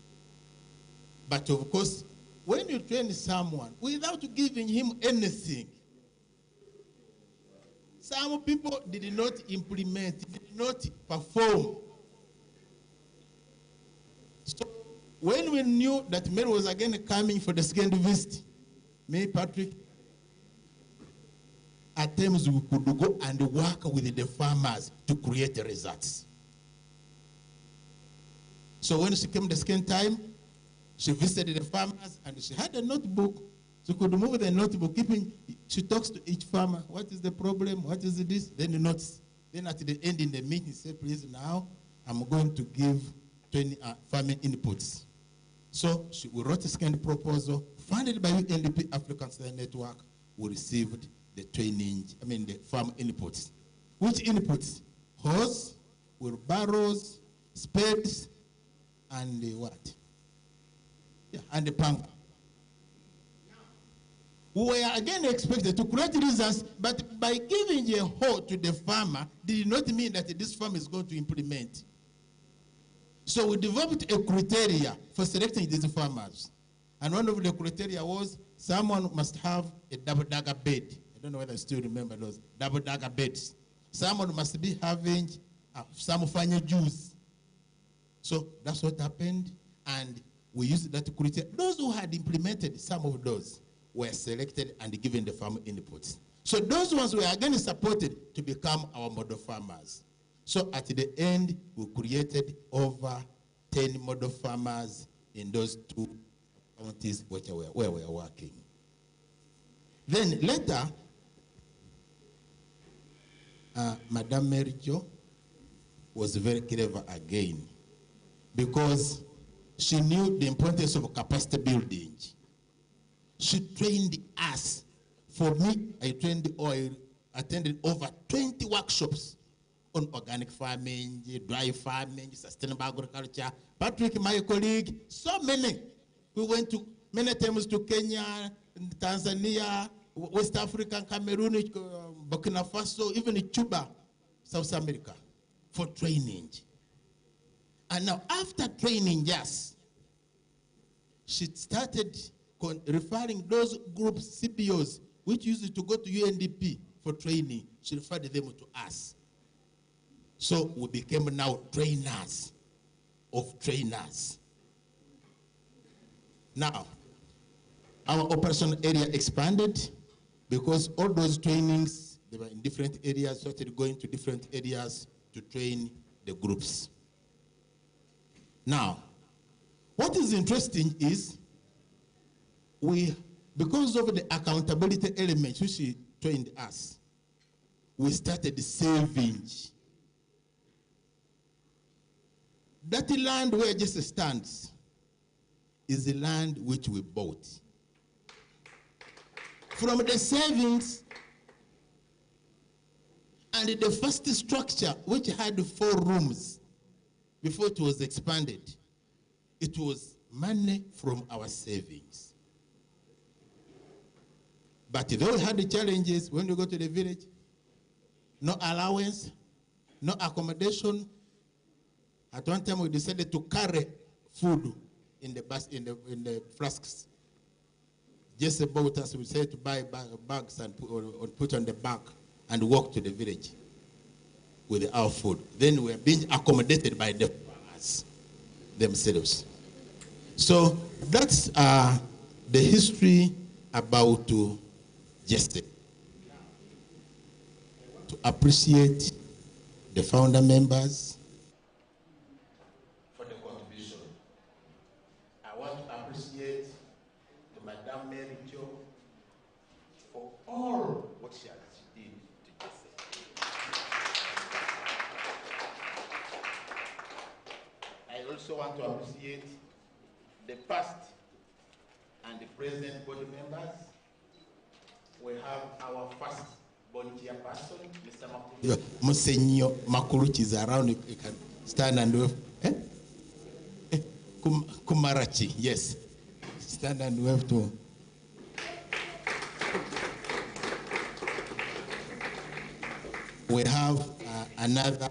But of course, when you train someone without giving him anything, some people did not implement, did not perform. So when we knew that Mary was again coming for the second visit, me, Patrick, at times we could go and work with the farmers to create results. So when she came the second time, she visited the farmers and she had a notebook. She could move the notebook, she talks to each farmer. What is the problem? What is this? Then the notes. Then at the end in the meeting, say, please now, I'm going to give 20 farming inputs. So we wrote a second proposal, funded by UNDP African Science Network. We received the the farm inputs. Which inputs? Hose, wheelbarrows, spades, and the what? Yeah, and the pump. We were again expected to create results, but by giving a hoe to the farmer did not mean that this farmer is going to implement. So we developed a criteria for selecting these farmers. And one of the criteria was someone must have a double-dagger bed. I don't know whether I still remember those double-dagger beds. Someone must be having some final juice. So that's what happened, and we used that criteria. Those who had implemented some of those were selected and given the farm inputs. So those ones were again supported to become our model farmers. So at the end, we created over 10 model farmers in those 2 counties where we are working. Then later, Madame Mary Jo was very clever again because she knew the importance of capacity building. She trained us. For me, I attended over 20 workshops on organic farming, dry farming, sustainable agriculture. Patrick, my colleague, so many. We went to many times to Kenya, Tanzania, West Africa, Cameroon, Burkina Faso, even Cuba, South America, for training. And now after training us, she started referring those groups, CBOs, which used to go to UNDP for training. She referred them to us. So we became now trainers of trainers. Now, our operation area expanded because all those trainings, they were in different areas, started going to different areas to train the groups. Now, what is interesting is because of the accountability elements which she trained us, we started saving. That land where it just stands is the land which we bought. From the savings and the first structure, which had 4 rooms before it was expanded, it was money from our savings. But though we had the challenges when we go to the village, no allowance, no accommodation. At one time we decided to carry food in the bus, in the flasks. Just about us, we said to buy bags and put on the back and walk to the village with our food. Then we were being accommodated by the farmers themselves. So that's the history about justice. To appreciate the founder members for the contribution. I want to appreciate to Madame Mary Jo for all what she did to Jesse. I also want to appreciate the past and the present board members. We have our first volunteer person, Mr. Makuru. Monsenor Makuruchi is around. You can stand and wave. Kumarachi, yes. Stand and wave to. We have another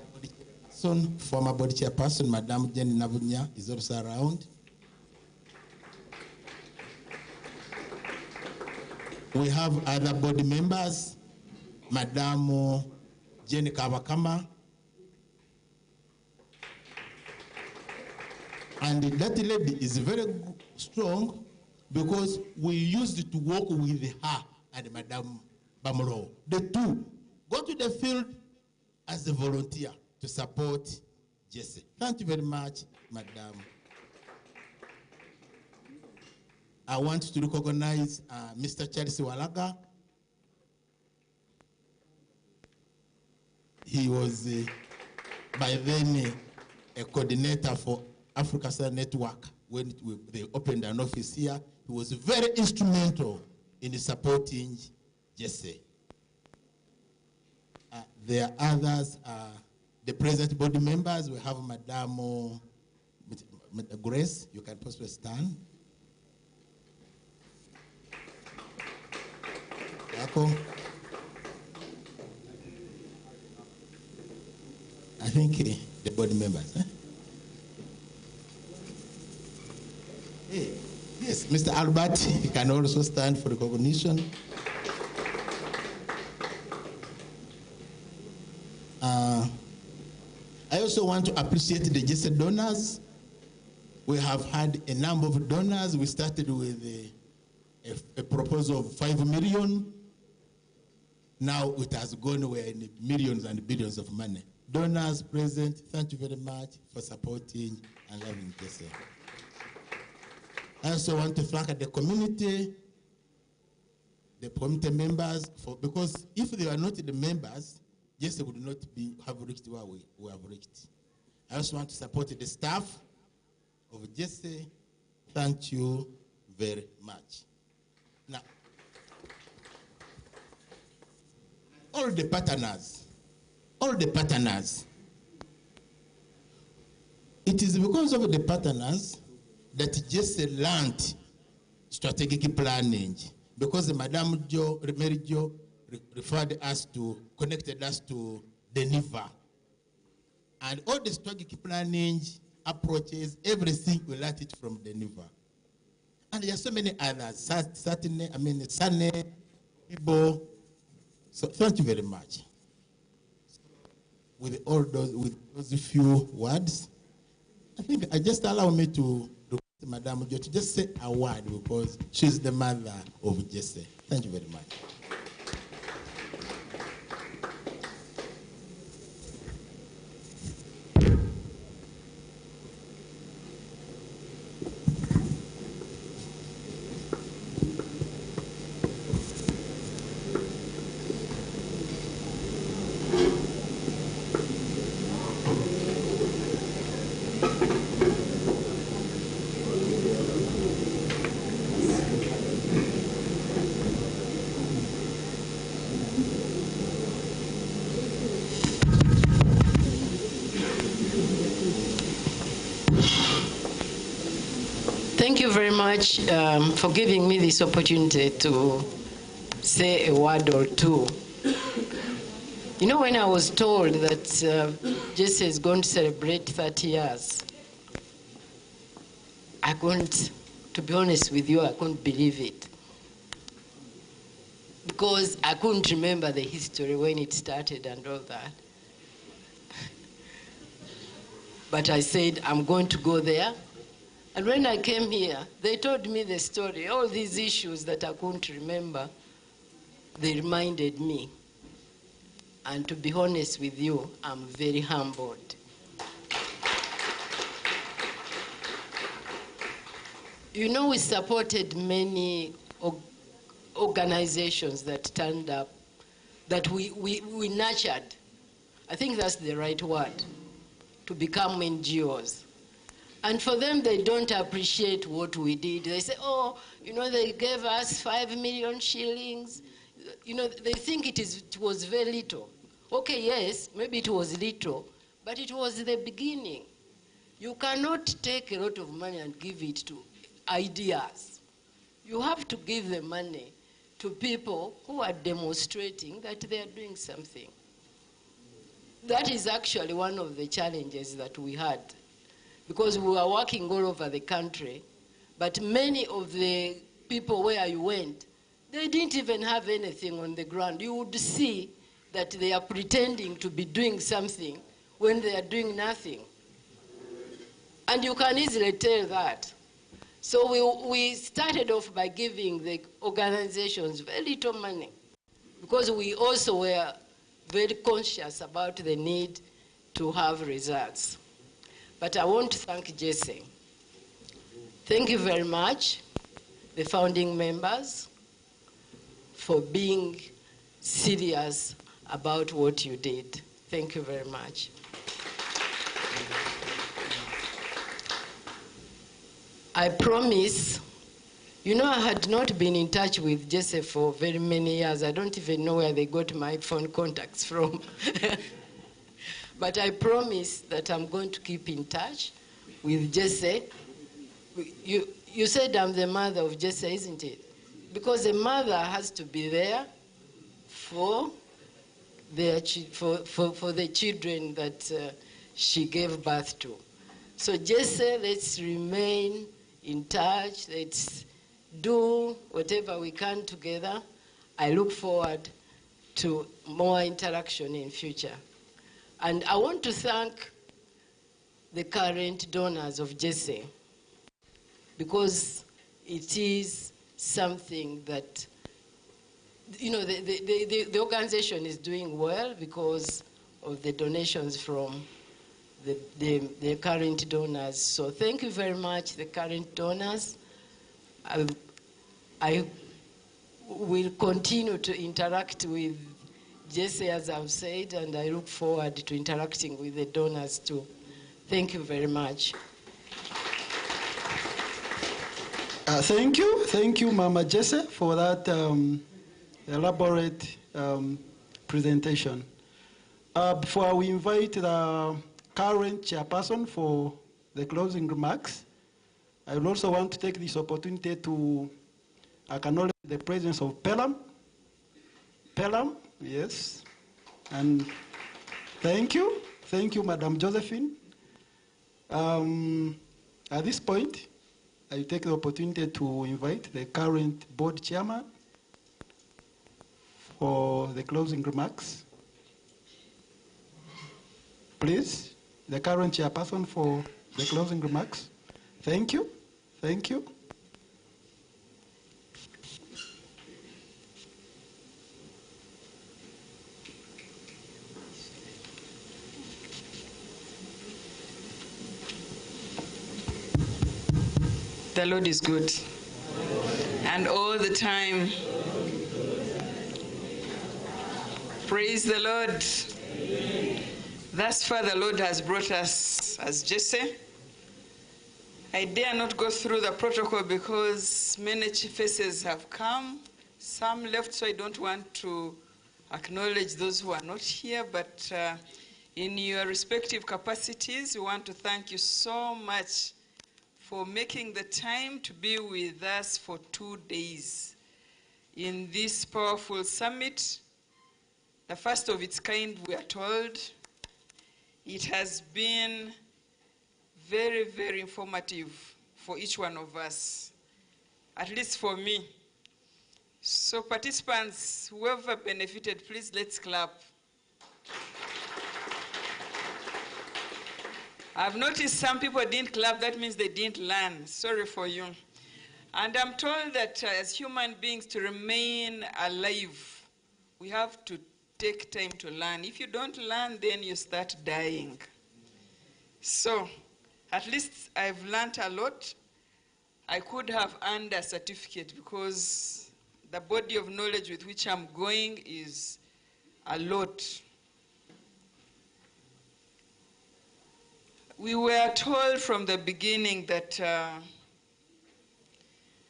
person, former body chairperson, Madame Jenny Navunya, is also around. We have other board members, Madame Jenny Kawakama. And that lady is very strong because we used to work with her and Madame Bamoro. The two go to the field as a volunteer to support Jesse. Thank you very much, Madam. I want to recognize Mr. Charles Walaga. He was by then a coordinator for Africa Star Network when they opened an office here. He was very instrumental in supporting Jesse. There are others, the present body members. We have Madame Grace. You can possibly stand. I think the board members. Hey, yes, Mr. Albert, he can also stand for recognition. I also want to appreciate the Jesse donors. We have had a number of donors. We started with a proposal of 5 million. Now it has gone, we're in millions and billions of money. Donors present, thank you very much for supporting and loving Jesse. I also want to thank the community members, because if they were not the members, Jesse would not have reached where we have reached. I also want to support the staff of Jesse. Thank you very much. Now, all the partners, it is because of the partners that Jesse learned strategic planning, because Madame Mary Jo connected us to Denver. And all the strategic planning approaches, everything we learned it from Denver. And there are so many others, Sane, Ibo. So thank you very much. With those few words, I think I just allow me to request Madame Jo to just say a word because she's the mother of Jesse. Thank you very much. Thank you very much for giving me this opportunity to say a word or two. You know, when I was told that Jesse is going to celebrate 30 years, I couldn't, to be honest with you, I couldn't believe it. Because I couldn't remember the history when it started and all that. But I said, I'm going to go there. And when I came here, they told me the story. All these issues that I couldn't remember, they reminded me. And to be honest with you, I'm very humbled. You know, we supported many organizations that turned up, that we nurtured. I think that's the right word, to become NGOs. And for them, they don't appreciate what we did. They say, oh, you know, they gave us 5 million shillings. You know, they think it was very little. Okay, yes, maybe it was little, but it was the beginning. You cannot take a lot of money and give it to ideas. You have to give the money to people who are demonstrating that they are doing something. That is actually one of the challenges that we had, because we were working all over the country, but many of the people where you went, they didn't even have anything on the ground. You would see that they are pretending to be doing something when they are doing nothing. And you can easily tell that. So we started off by giving the organizations very little money, because we also were very conscious about the need to have results. But I want to thank Jesse. Thank you very much, the founding members, for being serious about what you did. Thank you very much. I promise, you know, I had not been in touch with Jesse for very many years. I don't even know where they got my phone contacts from. But I promise that I'm going to keep in touch with Jesse. You said I'm the mother of Jesse, isn't it? Because a mother has to be there for the children that she gave birth to. So Jesse, let's remain in touch. Let's do whatever we can together. I look forward to more interaction in future. And I want to thank the current donors of Jesse, because it is something that, you know, the organization is doing well because of the donations from the current donors. So thank you very much, the current donors. I will continue to interact with Jesse, as I've said, and I look forward to interacting with the donors too. Thank you very much. Thank you, Mama Jesse, for that elaborate presentation. Before we invite the current chairperson for the closing remarks, I would also want to take this opportunity to acknowledge the presence of Pelham. Pelham, yes, and thank you, Madam Josephine. At this point, I take the opportunity to invite the current board chairman for the closing remarks. Please, the current chairperson for the closing remarks. Thank you. Thank you. The Lord is good. And all the time. Praise the Lord. Thus far the Lord has brought us as Jesse. I dare not go through the protocol because many chief faces have come. Some left, so I don't want to acknowledge those who are not here, but in your respective capacities, we want to thank you so much for making the time to be with us for 2 days in this powerful summit, the first of its kind, we are told. It has been very, very informative for each one of us, at least for me. So participants, whoever benefited, please let's clap. I've noticed some people didn't clap, that means they didn't learn. Sorry for you. And I'm told that as human beings, to remain alive, we have to take time to learn. If you don't learn, then you start dying. So, at least I've learned a lot. I could have earned a certificate because the body of knowledge with which I'm going is a lot. We were told from the beginning that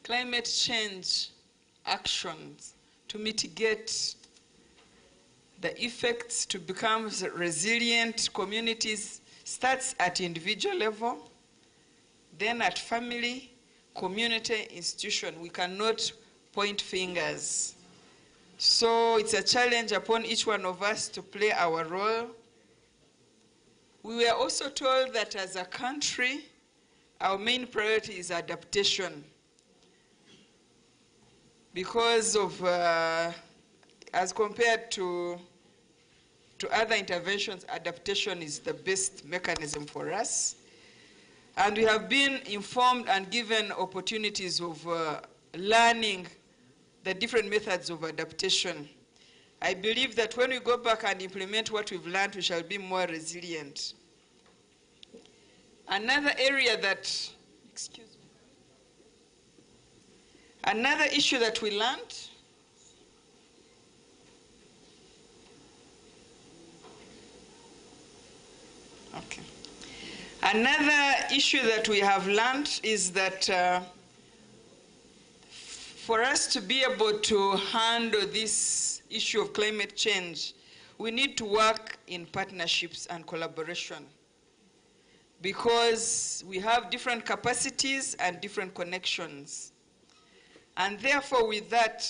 climate change actions to mitigate the effects to become resilient communities starts at individual level, then at family, community, institution. We cannot point fingers. So it's a challenge upon each one of us to play our role. We were also told that as a country, our main priority is adaptation. Because of, as compared to other interventions, adaptation is the best mechanism for us. And we have been informed and given opportunities of learning the different methods of adaptation. I believe that when we go back and implement what we've learned, we shall be more resilient. Another area that, another issue that we learned Another issue that we have learned is that for us to be able to handle this issue of climate change, we need to work in partnerships and collaboration because we have different capacities and different connections. And therefore, with that,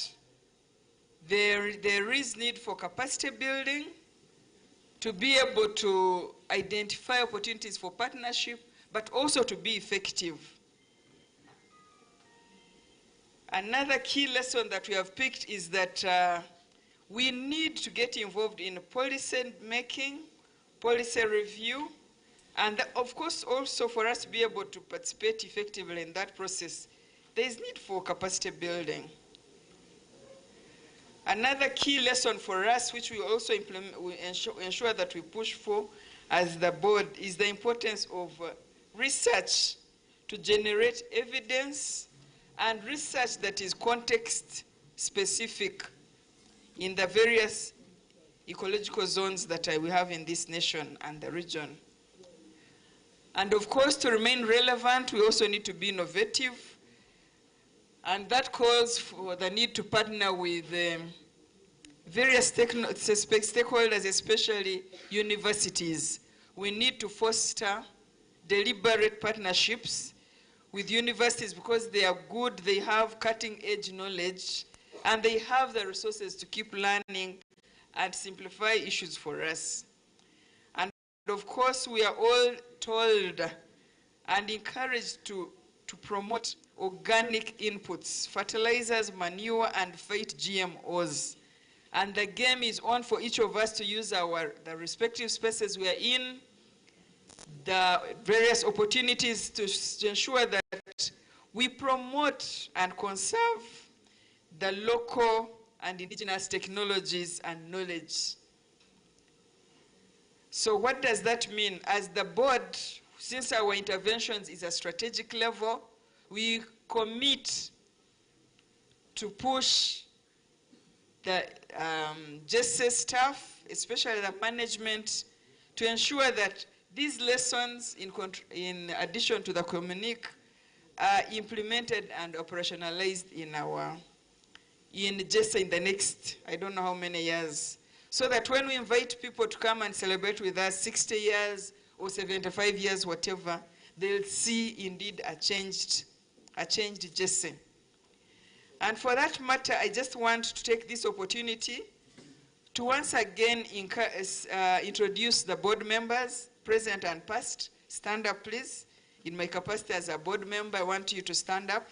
there is need for capacity building to be able to identify opportunities for partnership, but also to be effective. Another key lesson that we have picked is that we need to get involved in policy making, policy review, and of course also for us to be able to participate effectively in that process, there is need for capacity building. Another key lesson for us, which we also implement, we ensure that we push for as the board, is the importance of research to generate evidence and research that is context specific in the various ecological zones that we have in this nation and the region. And of course, to remain relevant, we also need to be innovative. And that calls for the need to partner with various stakeholders, especially universities. We need to foster deliberate partnerships with universities because they are good, they have cutting-edge knowledge, and they have the resources to keep learning and simplify issues for us. And of course, we are all told and encouraged to promote organic inputs, fertilizers, manure, and fight GMOs. And the game is on for each of us to use the respective spaces we are in, the various opportunities to ensure that we promote and conserve the local and indigenous technologies and knowledge. So what does that mean? As the board, since our interventions is a strategic level, we commit to push the JSE staff, especially the management, to ensure that these lessons, in addition to the communique, are implemented and operationalized in JSE in the next, I don't know how many years, so that when we invite people to come and celebrate with us 60 years or 75 years, whatever, they'll see indeed a changed JSE. And for that matter, I just want to take this opportunity to once again introduce the board members, present and past. Stand up, please. In my capacity as a board member, I want you to stand up.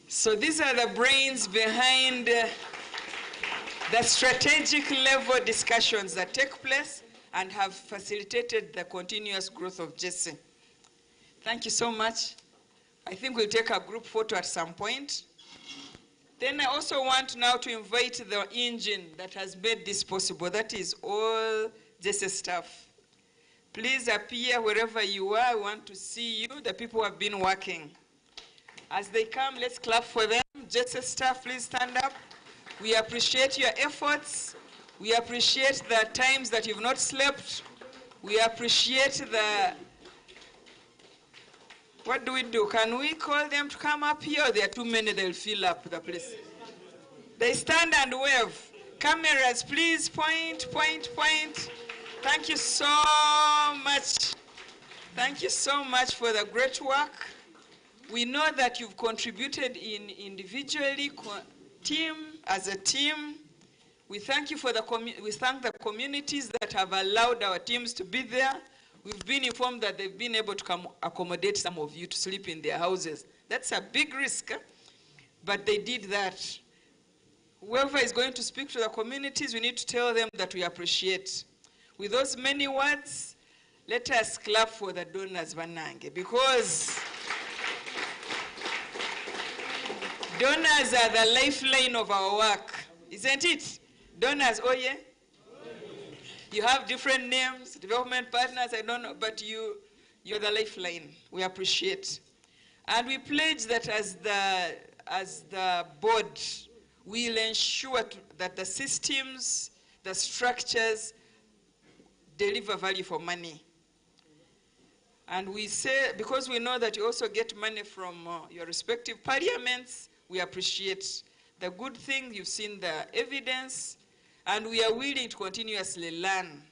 So these are the brains behind the strategic level discussions that take place and have facilitated the continuous growth of JSE. Thank you so much. I think we'll take a group photo at some point. Then I also want now to invite the engine that has made this possible. That is all JSE staff. Please appear wherever you are. We want to see you. The people who have been working. As they come, let's clap for them. JSS staff, please stand up. We appreciate your efforts. We appreciate the times that you've not slept. We appreciate the... What do we do? Can we call them to come up here? Or there are too many, they'll fill up the place. They stand and wave. Cameras, please point, point, point. Thank you so much. Thank you so much for the great work. We know that you've contributed individually, as a team. We thank you for we thank the communities that have allowed our teams to be there. We've been informed that they've been able to accommodate some of you to sleep in their houses. That's a big risk, but they did that. Whoever is going to speak to the communities, we need to tell them that we appreciate. With those many words, let us clap for the donors, Vanange, because donors are the lifeline of our work, isn't it? Donors, oh yeah? You have different names, development partners, I don't know, but you're the lifeline. We appreciate. And we pledge that as the board, we'll ensure that the systems, the structures deliver value for money. And we say, because we know that you also get money from your respective parliaments, we appreciate the good thing. You've seen the evidence, and we are willing to continuously learn.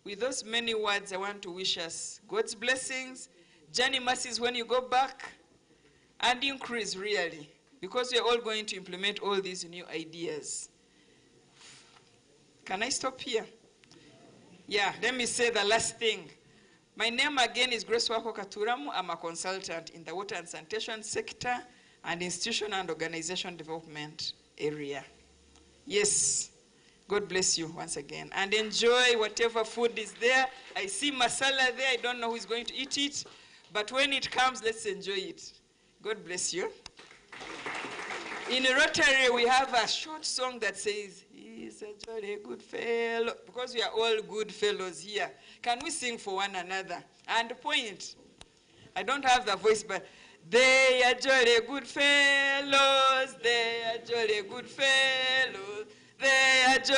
With those many words, I want to wish us God's blessings, journey mercies when you go back, and increase really, because we are all going to implement all these new ideas. Can I stop here? Yeah, let me say the last thing. My name again is Grace Wako Katuramu. I'm a consultant in the water and sanitation sector and institution and organization development area. Yes, God bless you once again. And enjoy whatever food is there. I see masala there. I don't know who's going to eat it. But when it comes, let's enjoy it. God bless you. In Rotary, we have a short song that says, he's a jolly good fellow, because we are all good fellows here. Can we sing for one another? And point. I don't have the voice, but they are jolly good fellows, they are jolly good fellows, they are jolly